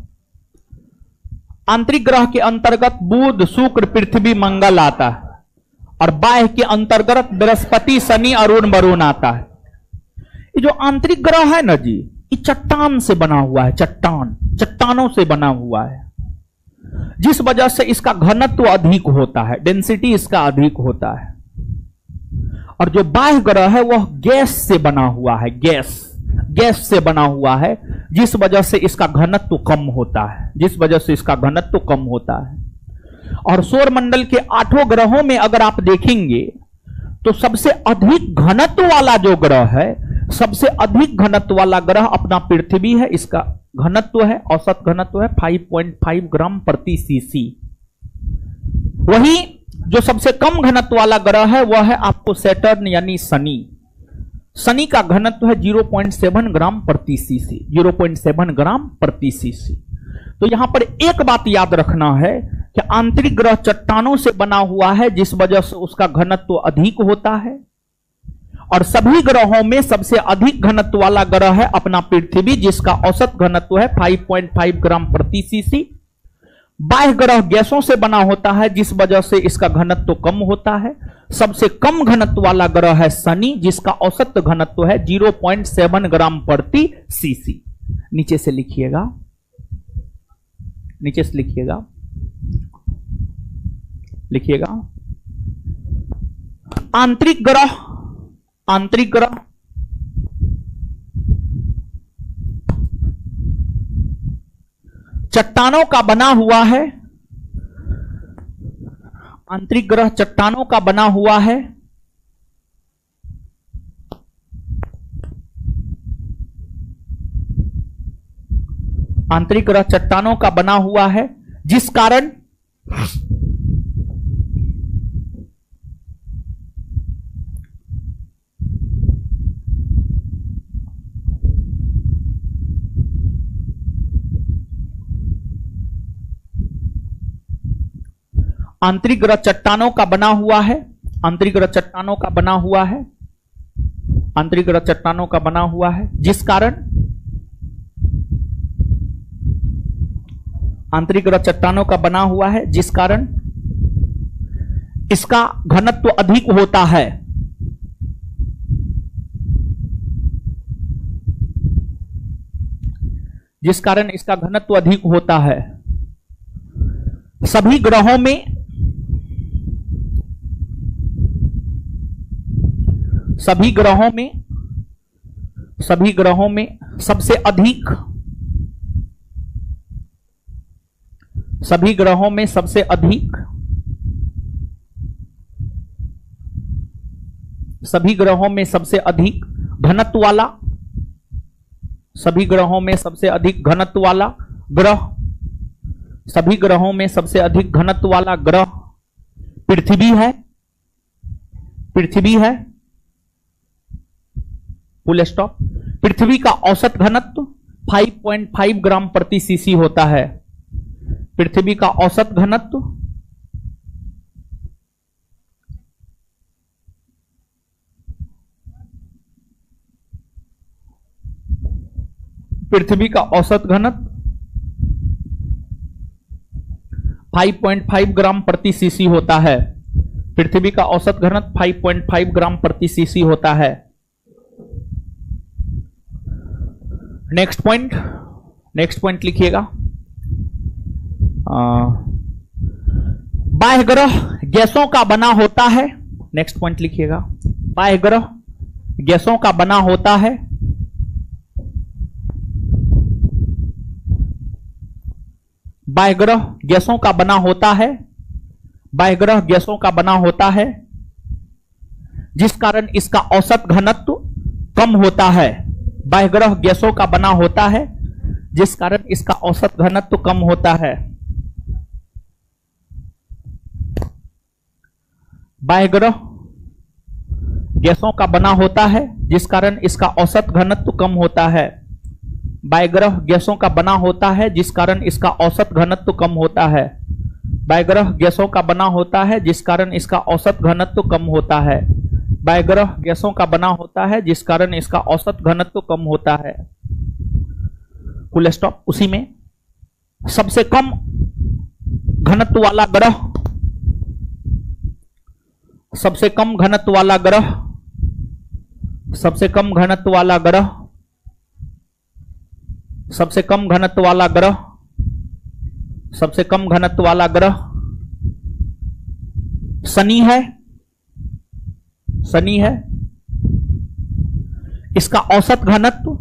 आंतरिक ग्रह के अंतर्गत बुध, शुक्र, पृथ्वी, मंगल आता है, और बाह्य के अंतर्गत बृहस्पति, शनि, अरुण, वरुण आता है। ये जो आंतरिक ग्रह है ना जी, ये चट्टान से बना हुआ है, चट्टानों से बना हुआ है, जिस वजह से इसका घनत्व अधिक होता है, डेंसिटी इसका अधिक होता है। और जो बाह्य ग्रह है वह गैस से बना हुआ है, गैस से बना हुआ है, जिस वजह से इसका घनत्व कम होता है, जिस वजह से इसका घनत्व कम होता है। और सौर मंडल के 8 ग्रहों में अगर आप देखेंगे तो सबसे अधिक घनत्व वाला जो ग्रह है, सबसे अधिक घनत्व वाला ग्रह अपना पृथ्वी है। इसका घनत्व है, औसत घनत्व है 5.5 ग्राम प्रति सीसी। वही जो सबसे कम घनत्व वाला ग्रह है वह है आपको सैटर्न यानी शनि। शनि का घनत्व है 0.7 ग्राम प्रति सीसी, 0.7 ग्राम प्रति सीसी। तो यहां पर एक बात याद रखना है कि आंतरिक ग्रह चट्टानों से बना हुआ है, जिस वजह से उसका घनत्व अधिक होता है। और सभी ग्रहों में सबसे अधिक घनत्व वाला ग्रह है अपना पृथ्वी, जिसका औसत घनत्व है 5.5 ग्राम प्रति सीसी। बाह्य ग्रह गैसों से बना होता है, जिस वजह से इसका घनत्व कम होता है। सबसे कम घनत्व वाला ग्रह है शनि, जिसका औसत घनत्व है 0.7 ग्राम प्रति सीसी। नीचे से लिखिएगा, नीचे से लिखिएगा, लिखिएगा आंतरिक ग्रह, आंतरिक ग्रह चट्टानों का बना हुआ है, आंतरिक ग्रह चट्टानों का बना हुआ है। आंतरिक ग्रह चट्टानों का बना हुआ है, जिस कारण आंतरिक ग्रह चट्टानों का बना हुआ है, आंतरिक ग्रह चट्टानों का बना हुआ है, आंतरिक ग्रह चट्टानों का बना हुआ है, जिस कारण आंतरिक ग्रह चट्टानों का बना हुआ है, जिस कारण इसका घनत्व अधिक होता है। जिस कारण इसका घनत्व अधिक होता है। सभी ग्रहों में, सभी ग्रहों में, सभी ग्रहों में सबसे अधिक, सभी ग्रहों में सबसे अधिक, सभी ग्रहों में सबसे अधिक घनत्व वाला, सभी ग्रहों में सबसे अधिक घनत्व वाला ग्रह, सभी ग्रहों में सबसे अधिक घनत्व वाला ग्रह पृथ्वी है, पृथ्वी है, फुल स्टॉप। पृथ्वी का औसत घनत्व 5.5 ग्राम प्रति सीसी होता है। पृथ्वी का औसत घनत्व पृथ्वी का औसत घनत्व 5.5 ग्राम प्रति सीसी होता है। पृथ्वी का औसत घनत्व 5.5 ग्राम प्रति सीसी होता है। नेक्स्ट पॉइंट, नेक्स्ट पॉइंट लिखिएगा। बाह्य ग्रह गैसों का बना होता है। नेक्स्ट पॉइंट लिखिएगा, बाह्य ग्रह गैसों का बना होता है। बाह्य ग्रह गैसों का बना होता है, बाह्य ग्रह गैसों का बना होता है, जिस कारण इसका औसत घनत्व कम होता है। बाह्य ग्रह गैसों का बना होता है, जिस कारण इसका औसत घनत्व कम होता है। बाह्य ग्रह गैसों का बना होता है जिस कारण इसका औसत घनत्व कम होता है। बायग्रह गैसों का बना होता है जिस कारण इसका औसत घनत्व कम होता है। बायग्रह गैसों का बना होता है जिस कारण इसका औसत घनत्व कम होता है। बायग्रह गैसों का बना होता है जिस कारण इसका औसत घनत्व कम होता है। Full stop. उसी में सबसे कम घनत्व वाला ग्रह, सबसे कम घनत्व वाला ग्रह, सबसे कम घनत्व वाला ग्रह, सबसे कम घनत्व वाला ग्रह, सबसे कम घनत्व वाला ग्रह शनि है। शनि है। इसका औसत घनत्व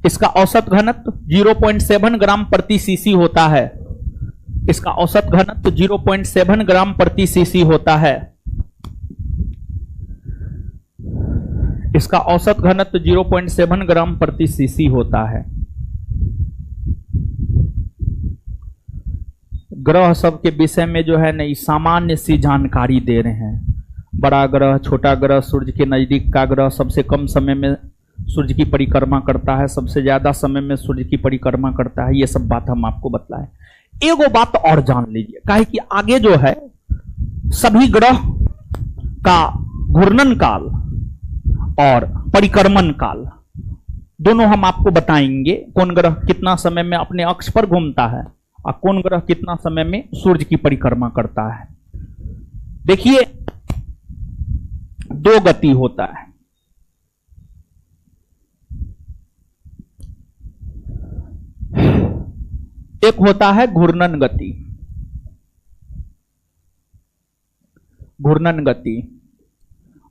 इसका औसत घनत्व 0.7 ग्राम प्रति सीसी होता है। इसका औसत घनत्व 0.7 ग्राम प्रति सीसी होता है। इसका औसत घनत्व 0.7 ग्राम प्रति सीसी होता है। ग्रह सब के विषय में जो है नहीं सामान्य सी जानकारी दे रहे हैं। बड़ा ग्रह, छोटा ग्रह, सूर्य के नजदीक का ग्रह सबसे कम समय में सूर्य की परिक्रमा करता है, सबसे ज्यादा समय में सूर्य की परिक्रमा करता है। ये सब बात हम आपको बतलाए। एगो बात और जान लीजिए, काहे कि आगे जो है सभी ग्रह का घूर्णन काल और परिक्रमण काल दोनों हम आपको बताएंगे। कौन ग्रह कितना समय में अपने अक्ष पर घूमता है और कौन ग्रह कितना समय में सूर्य की परिक्रमा करता है। देखिए, दो गति होता है। एक होता है घूर्णन गति, घूर्णन गति,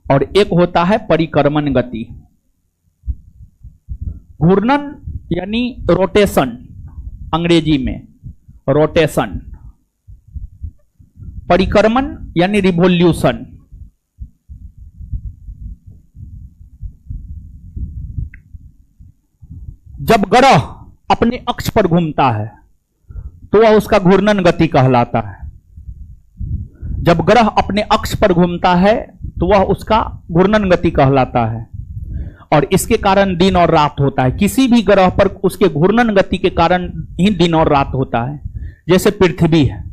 और एक होता है परिक्रमण गति। घूर्णन यानी रोटेशन, अंग्रेजी में रोटेशन। परिक्रमण यानी रिवोल्यूशन। जब ग्रह अपने अक्ष पर घूमता है तो वह उसका घूर्णन गति कहलाता है। जब ग्रह अपने अक्ष पर घूमता है तो वह उसका घूर्णन गति कहलाता है। और इसके कारण दिन और रात होता है। किसी भी ग्रह पर उसके घूर्णन गति के कारण ही दिन और रात होता है। जैसे पृथ्वी है,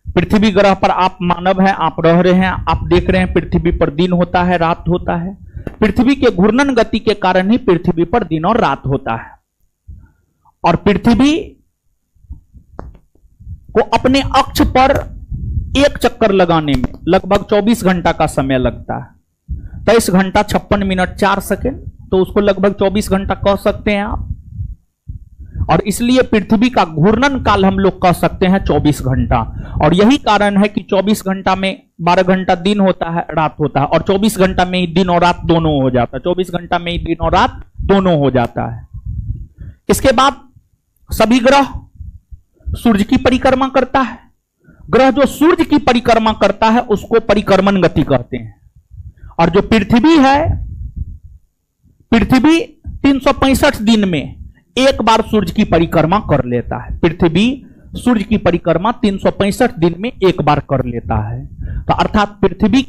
पृथ्वी ग्रह पर आप मानव हैं, आप रह रहे हैं, आप देख रहे हैं पृथ्वी पर दिन होता है, रात होता है। पृथ्वी के घूर्णन गति के कारण ही पृथ्वी पर दिन और रात होता है। और पृथ्वी को अपने अक्ष पर एक चक्कर लगाने में लगभग 24 घंटा का समय लगता है। 23 घंटा 56 मिनट 4 सेकेंड, तो उसको लगभग 24 घंटा कह सकते हैं आप। और इसलिए पृथ्वी का घूर्णन काल हम लोग कह सकते हैं 24 घंटा। और यही कारण है कि 24 घंटा में 12 घंटा दिन होता है, रात होता है, और 24 घंटा में ही दिन और रात दोनों हो जाता है। 24 घंटा में ही दिन और रात दोनों हो जाता है। इसके बाद सभी ग्रह सूर्य की परिक्रमा करता है। ग्रह जो सूर्य की परिक्रमा करता है उसको परिक्रमण गति कहते हैं। और जो पृथ्वी है, पृथ्वी 365 दिन में एक बार सूर्य की परिक्रमा कर लेता है। पृथ्वी सूर्य की परिक्रमा 365 दिन में एक बार कर लेता है। तो अर्थात पृथ्वी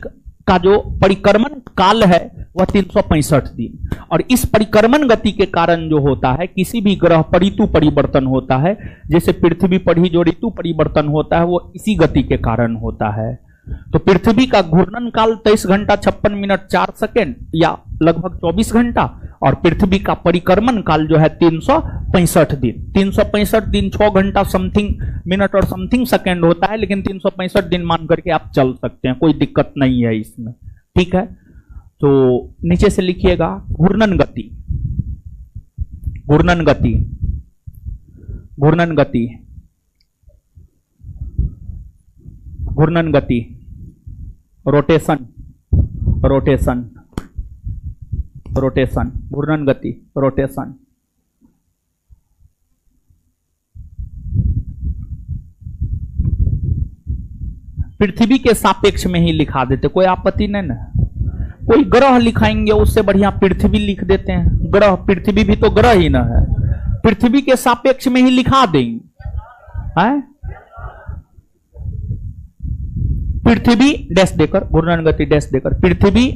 का जो परिक्रमण काल है वह 365 दिन। और इस परिक्रमण गति के कारण जो होता है, किसी भी ग्रह पर ऋतु परिवर्तन होता है। जैसे पृथ्वी पर ही जो ऋतु परिवर्तन होता है वो इसी गति के कारण होता है। तो पृथ्वी का घूर्णन काल 23 घंटा 56 मिनट 4 सेकेंड या लगभग 24 घंटा, और पृथ्वी का परिक्रमण काल जो है 365 दिन। 365 दिन 6 घंटा समथिंग मिनट और समथिंग सेकेंड होता है, लेकिन 365 दिन मान करके आप चल सकते हैं, कोई दिक्कत नहीं है इसमें। ठीक है, तो नीचे से लिखिएगा घूर्णन गति, घूर्णन गति, घूर्णन गति, घूर्णन गति, रोटेशन, रोटेशन, रोटेशन, घूर्णन गति, रोटेशन। पृथ्वी के सापेक्ष में ही लिखा देते, कोई आपत्ति नहीं ना। कोई ग्रह लिखाएंगे उससे बढ़िया पृथ्वी लिख देते हैं। ग्रह, पृथ्वी भी तो ग्रह ही ना है। पृथ्वी के सापेक्ष में ही लिखा देंगे, है? पृथ्वी डैश देकर, घूर्णन गति डैश देकर, पृथ्वी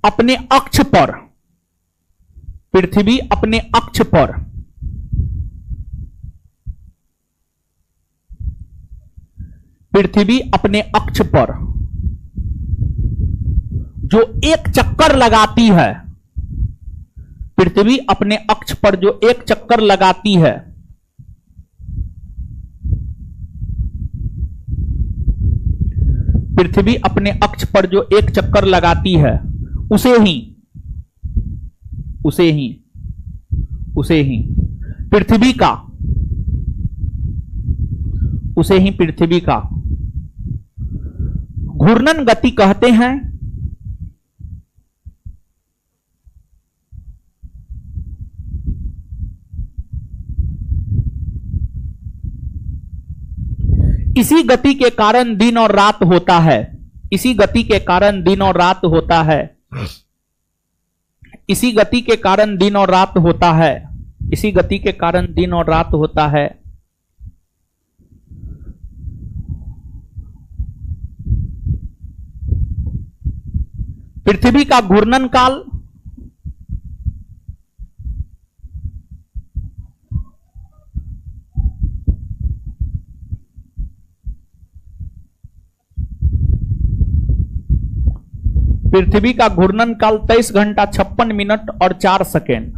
अपने अक्ष पर, पृथ्वी अपने अक्ष पर पृथ्वी अपने अक्ष पर जो एक चक्कर लगाती है, पृथ्वी अपने अक्ष पर जो एक चक्कर लगाती है, पृथ्वी अपने अक्ष पर जो एक चक्कर लगाती है, उसे ही पृथ्वी का, उसे ही पृथ्वी का घूर्णन गति कहते हैं। इसी गति के कारण दिन और रात होता है, इसी गति के कारण दिन और रात होता है, इसी गति के कारण दिन और रात होता है, इसी गति के कारण दिन और रात होता है। पृथ्वी का घूर्णन काल पृथ्वी का घूर्णन काल 23 घंटा 56 मिनट और 4 सेकेंड।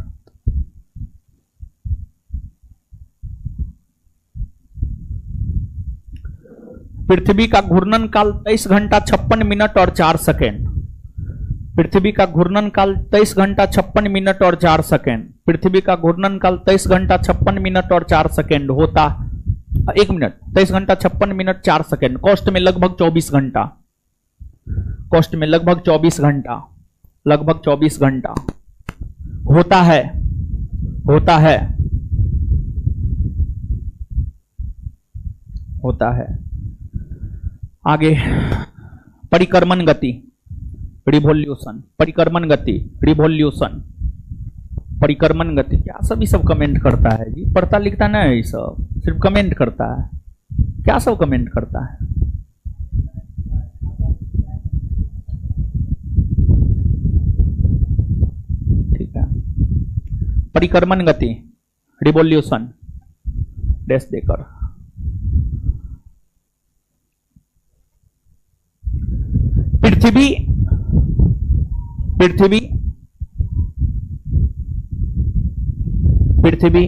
पृथ्वी का घूर्णन काल 23 घंटा 56 मिनट और 4 सेकेंड। पृथ्वी का घूर्णन काल 23 घंटा 56 मिनट और 4 सेकेंड। पृथ्वी का घूर्णन काल 23 घंटा 56 मिनट और 4 सेकेंड होता, 1 मिनट 23 घंटा 56 मिनट 4 सेकेंड, कॉस्ट में लगभग 24 घंटा, कॉस्ट में लगभग 24 घंटा, लगभग 24 घंटा होता है, होता है, होता है। आगे परिक्रमण गति, रिवॉल्यूशन, परिक्रमण गति, रिवॉल्यूशन, परिक्रमण गति, क्या सभी सब कमेंट करता है जी, पढ़ता लिखता नहीं, सब सिर्फ कमेंट करता है, क्या सब कमेंट करता है। परिक्रमण गति, रिवॉल्यूशन डैश देकर, पृथ्वी पृथ्वी पृथ्वी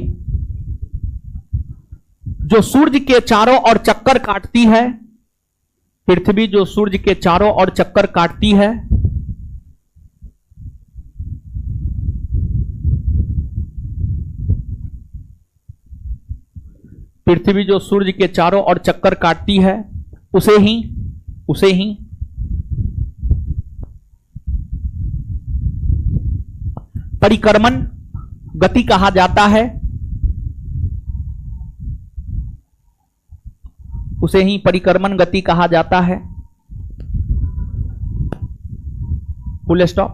जो सूर्य के चारों ओर चक्कर काटती है, पृथ्वी जो सूर्य के चारों ओर चक्कर काटती है, पृथ्वी जो सूर्य के चारों ओर चक्कर काटती है, उसे ही परिक्रमण गति कहा जाता है, उसे ही परिक्रमण गति कहा जाता है। Full stop.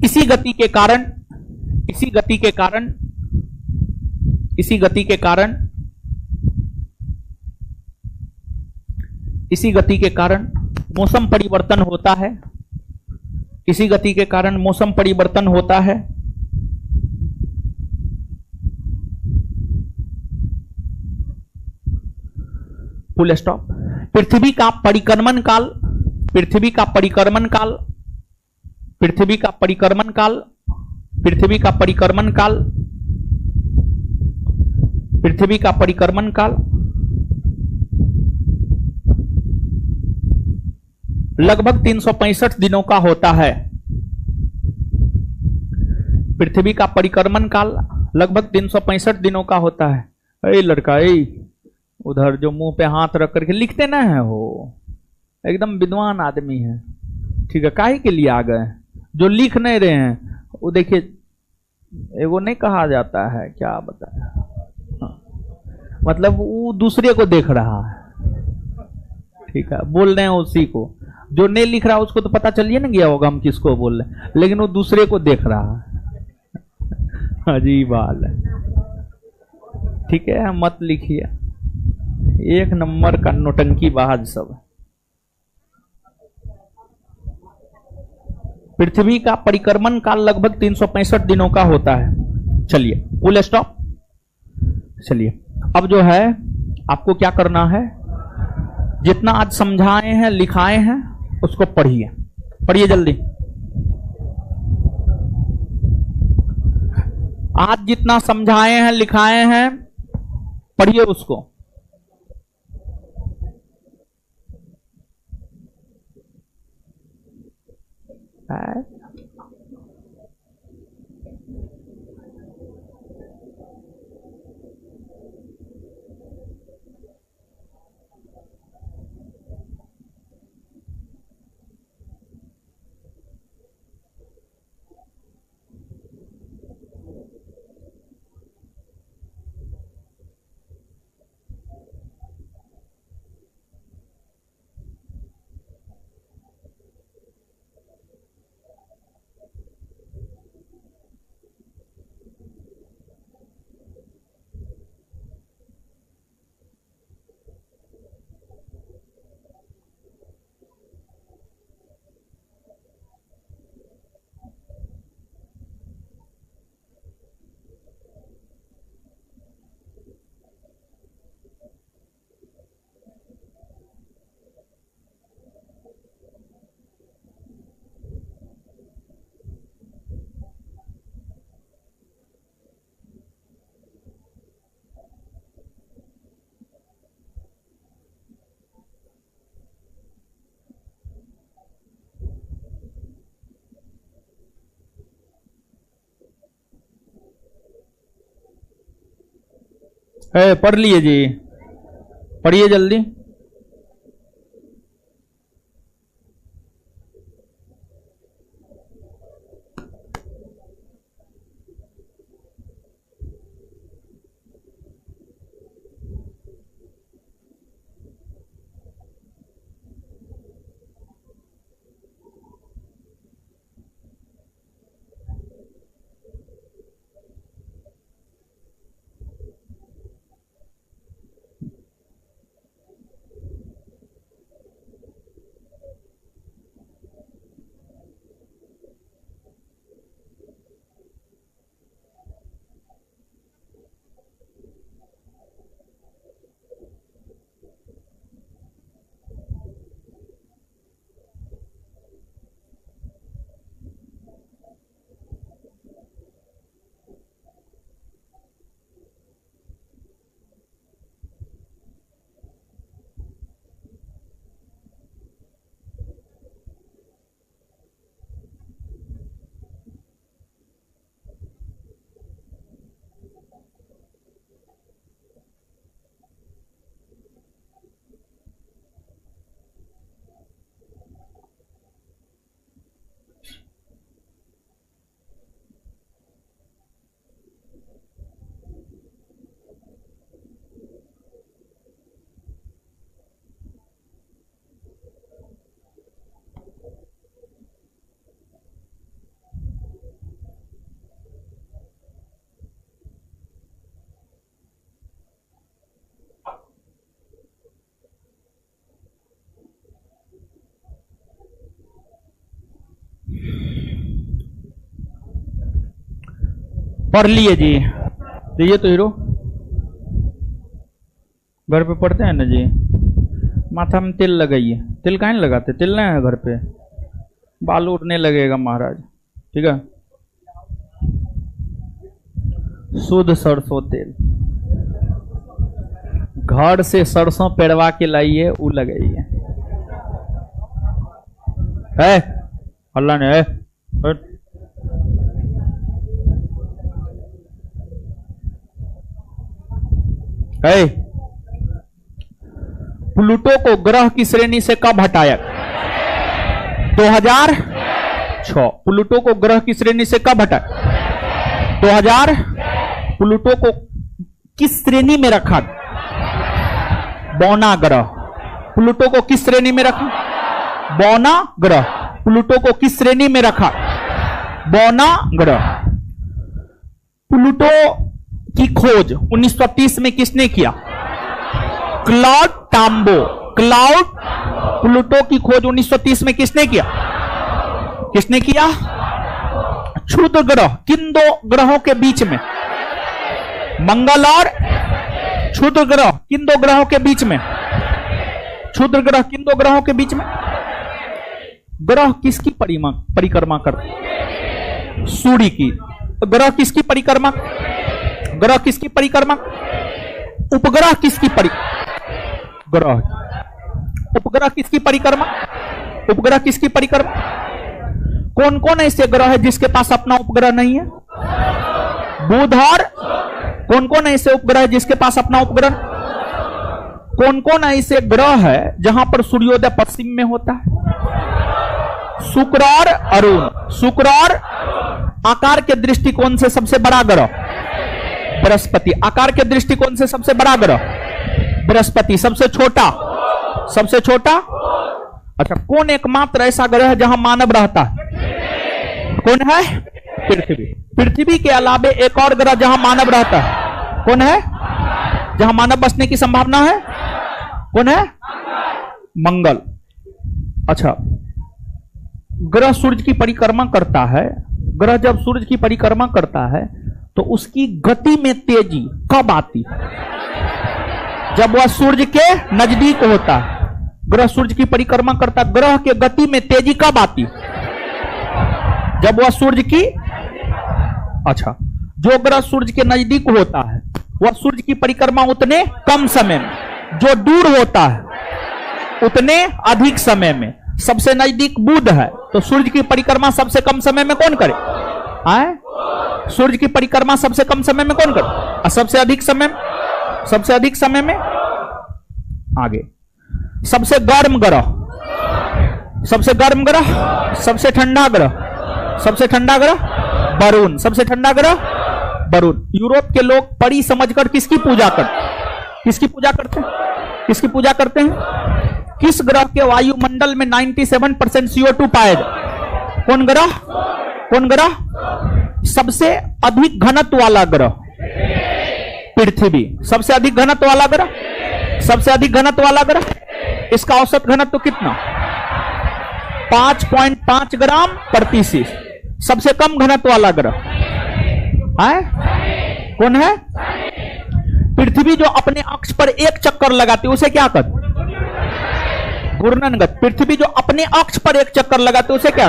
इसी गति के कारण, इसी गति के कारण, इसी गति के कारण, इसी गति के कारण मौसम परिवर्तन होता है, इसी गति के कारण मौसम परिवर्तन होता है। Full stop. पृथ्वी का परिक्रमण काल, पृथ्वी का परिक्रमण काल, पृथ्वी का परिक्रमण काल, पृथ्वी का परिक्रमण काल, पृथ्वी का परिक्रमण काल लगभग 365 दिनों का होता है। पृथ्वी का परिक्रमण काल लगभग 365 दिनों का होता है। ए लड़का, उधर जो मुंह पे हाथ रख करके लिखते ना है, वो एकदम विद्वान आदमी है, ठीक है, काहे के लिए आ गए। जो लिख नहीं रहे हैं वो देखिए, वो नहीं कहा जाता है, क्या बताया, मतलब वो दूसरे को देख रहा है, ठीक है, बोल रहे हैं उसी को। जो नहीं लिख रहा उसको तो पता चलिए ना गया होगा हम किसको बोल रहे हैं, लेकिन वो दूसरे को देख रहा है। अजीब हाल है। ठीक है, मत लिखिए, एक नंबर का नौटंकी बाज सब। पृथ्वी का परिक्रमण काल लगभग 365 दिनों का होता है। चलिए फुल स्टॉप। चलिए अब जो है आपको क्या करना है, जितना आज समझाए हैं लिखाए हैं उसको पढ़िए, पढ़िए जल्दी। आज जितना समझाए हैं लिखाए हैं पढ़िए उसको। पढ़ लिए जी, पढ़िए जल्दी। पढ़ लिए जी, ये तो हीरो घर पे पढ़ते हैं ना जी। माथा में तेल लगाइए, तेल काहे नहीं लगाते, तेल नहीं है घर पे, बाल उड़ने लगेगा महाराज। ठीक है, शुद्ध सरसों तेल घर से सरसों पेड़वा के लाइए, वो लगाइए। है अल्लाह ने है। प्लूटो को ग्रह की श्रेणी से कब हटाया? 2006। प्लूटो को ग्रह की श्रेणी से कब हटाया? 2000। प्लूटो को किस श्रेणी में रखा? बौना ग्रह। प्लूटो को किस श्रेणी में रखा? बौना ग्रह। प्लूटो को किस श्रेणी में रखा? बौना ग्रह। प्लूटो की खोज 1930 में किसने किया? क्लॉड टाम्बो। क्लाउड प्लूटो की खोज 1930 में किसने किया? किसने किया? क्षुद्र ग्रह किन दो ग्रहों के बीच में? मंगल और क्षुद्र ग्रह किन दो ग्रहों के बीच में? क्षुद्र ग्रह किन दो ग्रहों के बीच में? ग्रह किसकी परिक्रमा करते? सूर्य की। ग्रह किसकी परिक्रमा? ग्रह किसकी परिक्रमा? उपग्रह किसकी ग्रह उपग्रह किसकी परिक्रमा? उपग्रह किसकी परिक्रमा? कौन कौन ऐसे ग्रह है जिसके पास अपना उपग्रह नहीं है? बुध। और कौन कौन ऐसे उपग्रह है जिसके पास अपना उपग्रह? कौन कौन ऐसे ग्रह है जहां पर सूर्योदय पश्चिम में होता है? शुक्र और अरुण। शुक्र और आकार के दृष्टिकोण से सबसे बड़ा ग्रह बृहस्पति। आकार के दृष्टिकोण से सबसे बड़ा ग्रह बृहस्पति। सबसे छोटा? सबसे छोटा? अच्छा, कौन एकमात्र ऐसा ग्रह है जहां मानव रहता है? कौन है? पृथ्वी। पृथ्वी के अलावे एक और ग्रह जहां मानव रहता है, कौन है? जहां मानव बसने की संभावना है, कौन है? मंगल। अच्छा, ग्रह सूर्य की परिक्रमा करता है। ग्रह जब सूर्य की परिक्रमा करता है तो उसकी गति में तेजी कब आती? जब वह सूर्य के नजदीक होता है। ग्रह सूर्य की परिक्रमा करता, ग्रह के गति में तेजी कब आती? जब वह सूर्य की। अच्छा, जो ग्रह सूर्य के नजदीक होता है वह सूर्य की परिक्रमा उतने कम समय में, जो दूर होता है उतने अधिक समय में। सबसे नजदीक बुध है तो सूर्य की परिक्रमा सबसे कम समय में कौन करे? आए? सूर्य की परिक्रमा सबसे कम समय में कौन करे? और सबसे अधिक समय में? सबसे अधिक समय में आगे। सबसे गर्म ग्रह? सबसे गर्म ग्रह? सबसे ठंडा ग्रह? सबसे ठंडा ग्रह वरुण। सबसे ठंडा ग्रह वरुण। यूरोप के लोग परी समझकर किसकी पूजा करते? किसकी पूजा करते हैं? किसकी पूजा करते हैं? किस ग्रह के वायुमंडल में 97% CO2 पाया जाए? कौन ग्रह? कौन ग्रह? सबसे अधिक घनत्व वाला ग्रह पृथ्वी। सबसे अधिक घनत्व वाला ग्रह? सबसे अधिक घनत्व वाला ग्रह। इसका औसत घनत्व कितना? 5.5 ग्राम प्रति सीसी। सबसे कम घनत्व वाला ग्रह है कौन है? पृथ्वी जो अपने अक्ष पर एक चक्कर लगाती है उसे क्या कहते? घूर्णन गति। पृथ्वी जो अपने अक्ष पर एक चक्कर लगाती है उसे क्या?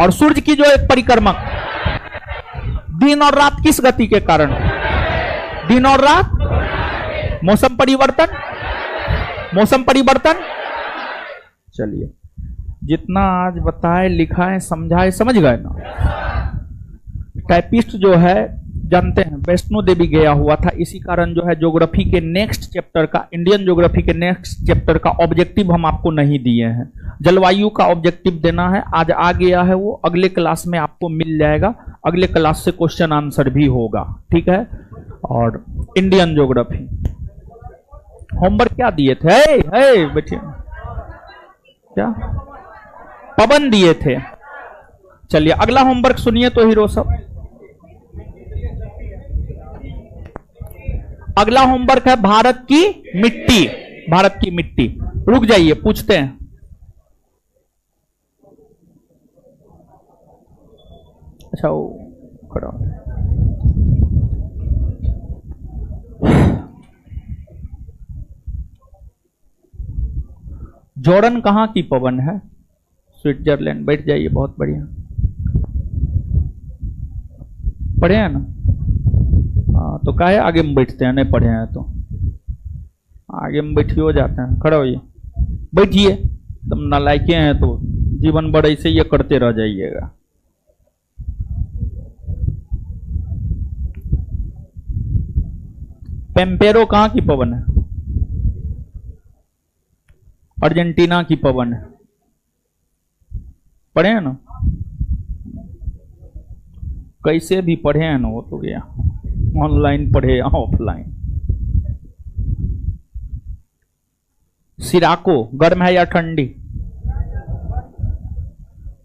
और सूर्य की जो एक परिक्रमा, दिन और रात किस गति के कारण? दिन और रात? मौसम परिवर्तन। मौसम परिवर्तन। चलिए, जितना आज बताए, लिखाए, समझाए, समझ गए ना? टाइपिस्ट जो है जानते हैं वैष्णो देवी गया हुआ था, इसी कारण जो है ज्योग्राफी के नेक्स्ट चैप्टर का, इंडियन ज्योग्राफी के नेक्स्ट चैप्टर का ऑब्जेक्टिव हम आपको नहीं दिए हैं। जलवायु का ऑब्जेक्टिव देना है, आज आ गया है, वो अगले क्लास में आपको मिल जाएगा। अगले क्लास से क्वेश्चन आंसर भी होगा, ठीक है? और इंडियन ज्योग्राफी होमवर्क क्या दिए थे? बैठिए, क्या पवन दिए थे? चलिए अगला होमवर्क सुनिए तो हीरो सब। अगला होमवर्क है भारत की मिट्टी। भारत की मिट्टी। रुक जाइए, पूछते हैं। अच्छा, वो खड़ा। जॉर्डन कहां की पवन है? स्विट्जरलैंड। बैठ जाइए, बहुत बढ़िया। पढ़े हैं ना? हाँ, तो काहे आगे में बैठते हैं? नहीं पढ़े हैं तो आगे में बैठिए हो जाते हैं। खड़े होइए, बैठिए। तुम नालायके हैं तो जीवन भर ऐसे ये करते रह जाइएगा। पेम्पेरो कहां की पवन है? अर्जेंटीना की पवन है। पढ़े हैं ना? कैसे भी पढ़े हैं ना, वो तो गया। ऑनलाइन पढ़े या ऑफलाइन। सिराको गर्म है या ठंडी?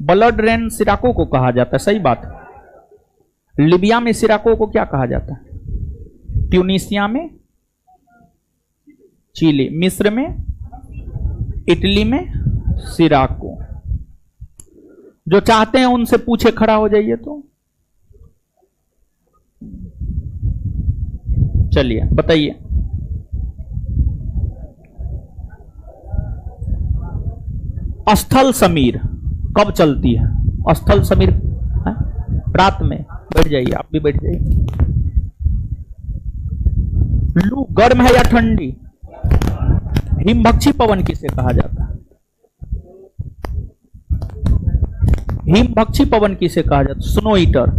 ब्लड रेन सिराको को कहा जाता है, सही बात है। लीबिया में सिराको को क्या कहा जाता है? ट्यूनीसिया में चिली, मिस्र में, इटली में सिराको। जो चाहते हैं उनसे पूछे खड़ा हो जाइए। तो चलिए बताइए, स्थल समीर कब चलती है? स्थल समीर है? रात में। बैठ जाइए, आप भी बैठ जाइए। लू गर्म है या ठंडी? हिमभक्षी पवन किसे कहा जाता है? हिमभक्षी पवन किसे कहा जाता है? स्नो ईटर,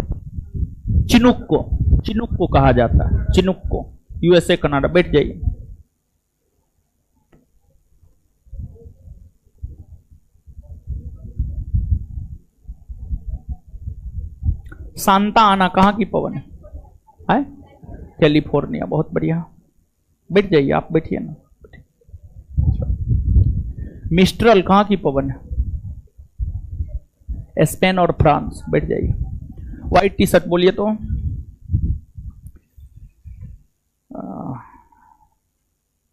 चिनुक को, चिनुक को कहा जाता है, चिनुक को। USA, Canada. बैठ जाइए। सांता आना कहां की पवन है? कैलिफोर्निया। बहुत बढ़िया। बैठ जाइए, आप बैठिए ना। मिस्ट्रल कहां की पवन है? स्पेन और फ्रांस। बैठ जाइए। व्हाइट टी शर्ट बोलिए तो।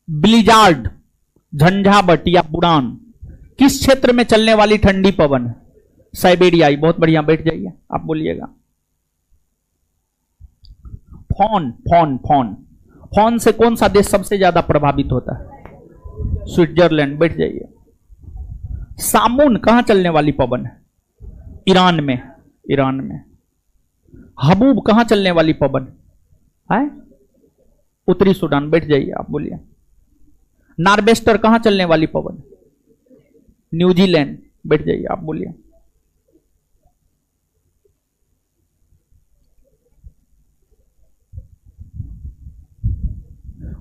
ब्लिजार्ड, झंझावट या बुरान किस क्षेत्र में चलने वाली ठंडी पवन है? साइबेरियाई। बहुत बढ़िया। बैठ जाइए, आप बोलिएगा। फॉन, फॉन, फॉन, फॉन से कौन सा देश सबसे ज्यादा प्रभावित होता है? स्विट्जरलैंड। बैठ जाइए। सामून कहां चलने वाली पवन है? ईरान में, ईरान में। हबूब कहां चलने वाली पवन है? उत्तरी सूडान। बैठ जाइए, आप बोलिए। नार्वेस्टर कहां चलने वाली पवन? न्यूजीलैंड। बैठ जाइए, आप बोलिए।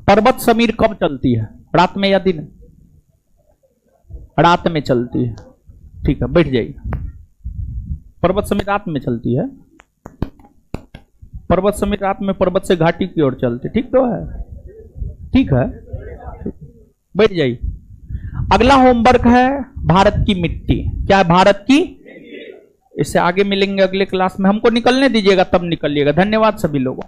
पर्वत समीर कब चलती है? रात में या दिन? रात में चलती है। ठीक है, बैठ जाइए। पर्वत समीर रात में चलती है। पर्वत समीर रात में पर्वत से घाटी की ओर चलती। ठीक तो है? ठीक है, बैठ जाइए। अगला होमवर्क है भारत की मिट्टी। क्या है? भारत की। इससे आगे मिलेंगे अगले क्लास में। हमको निकलने दीजिएगा, तब निकलिएगा। धन्यवाद सभी लोगों।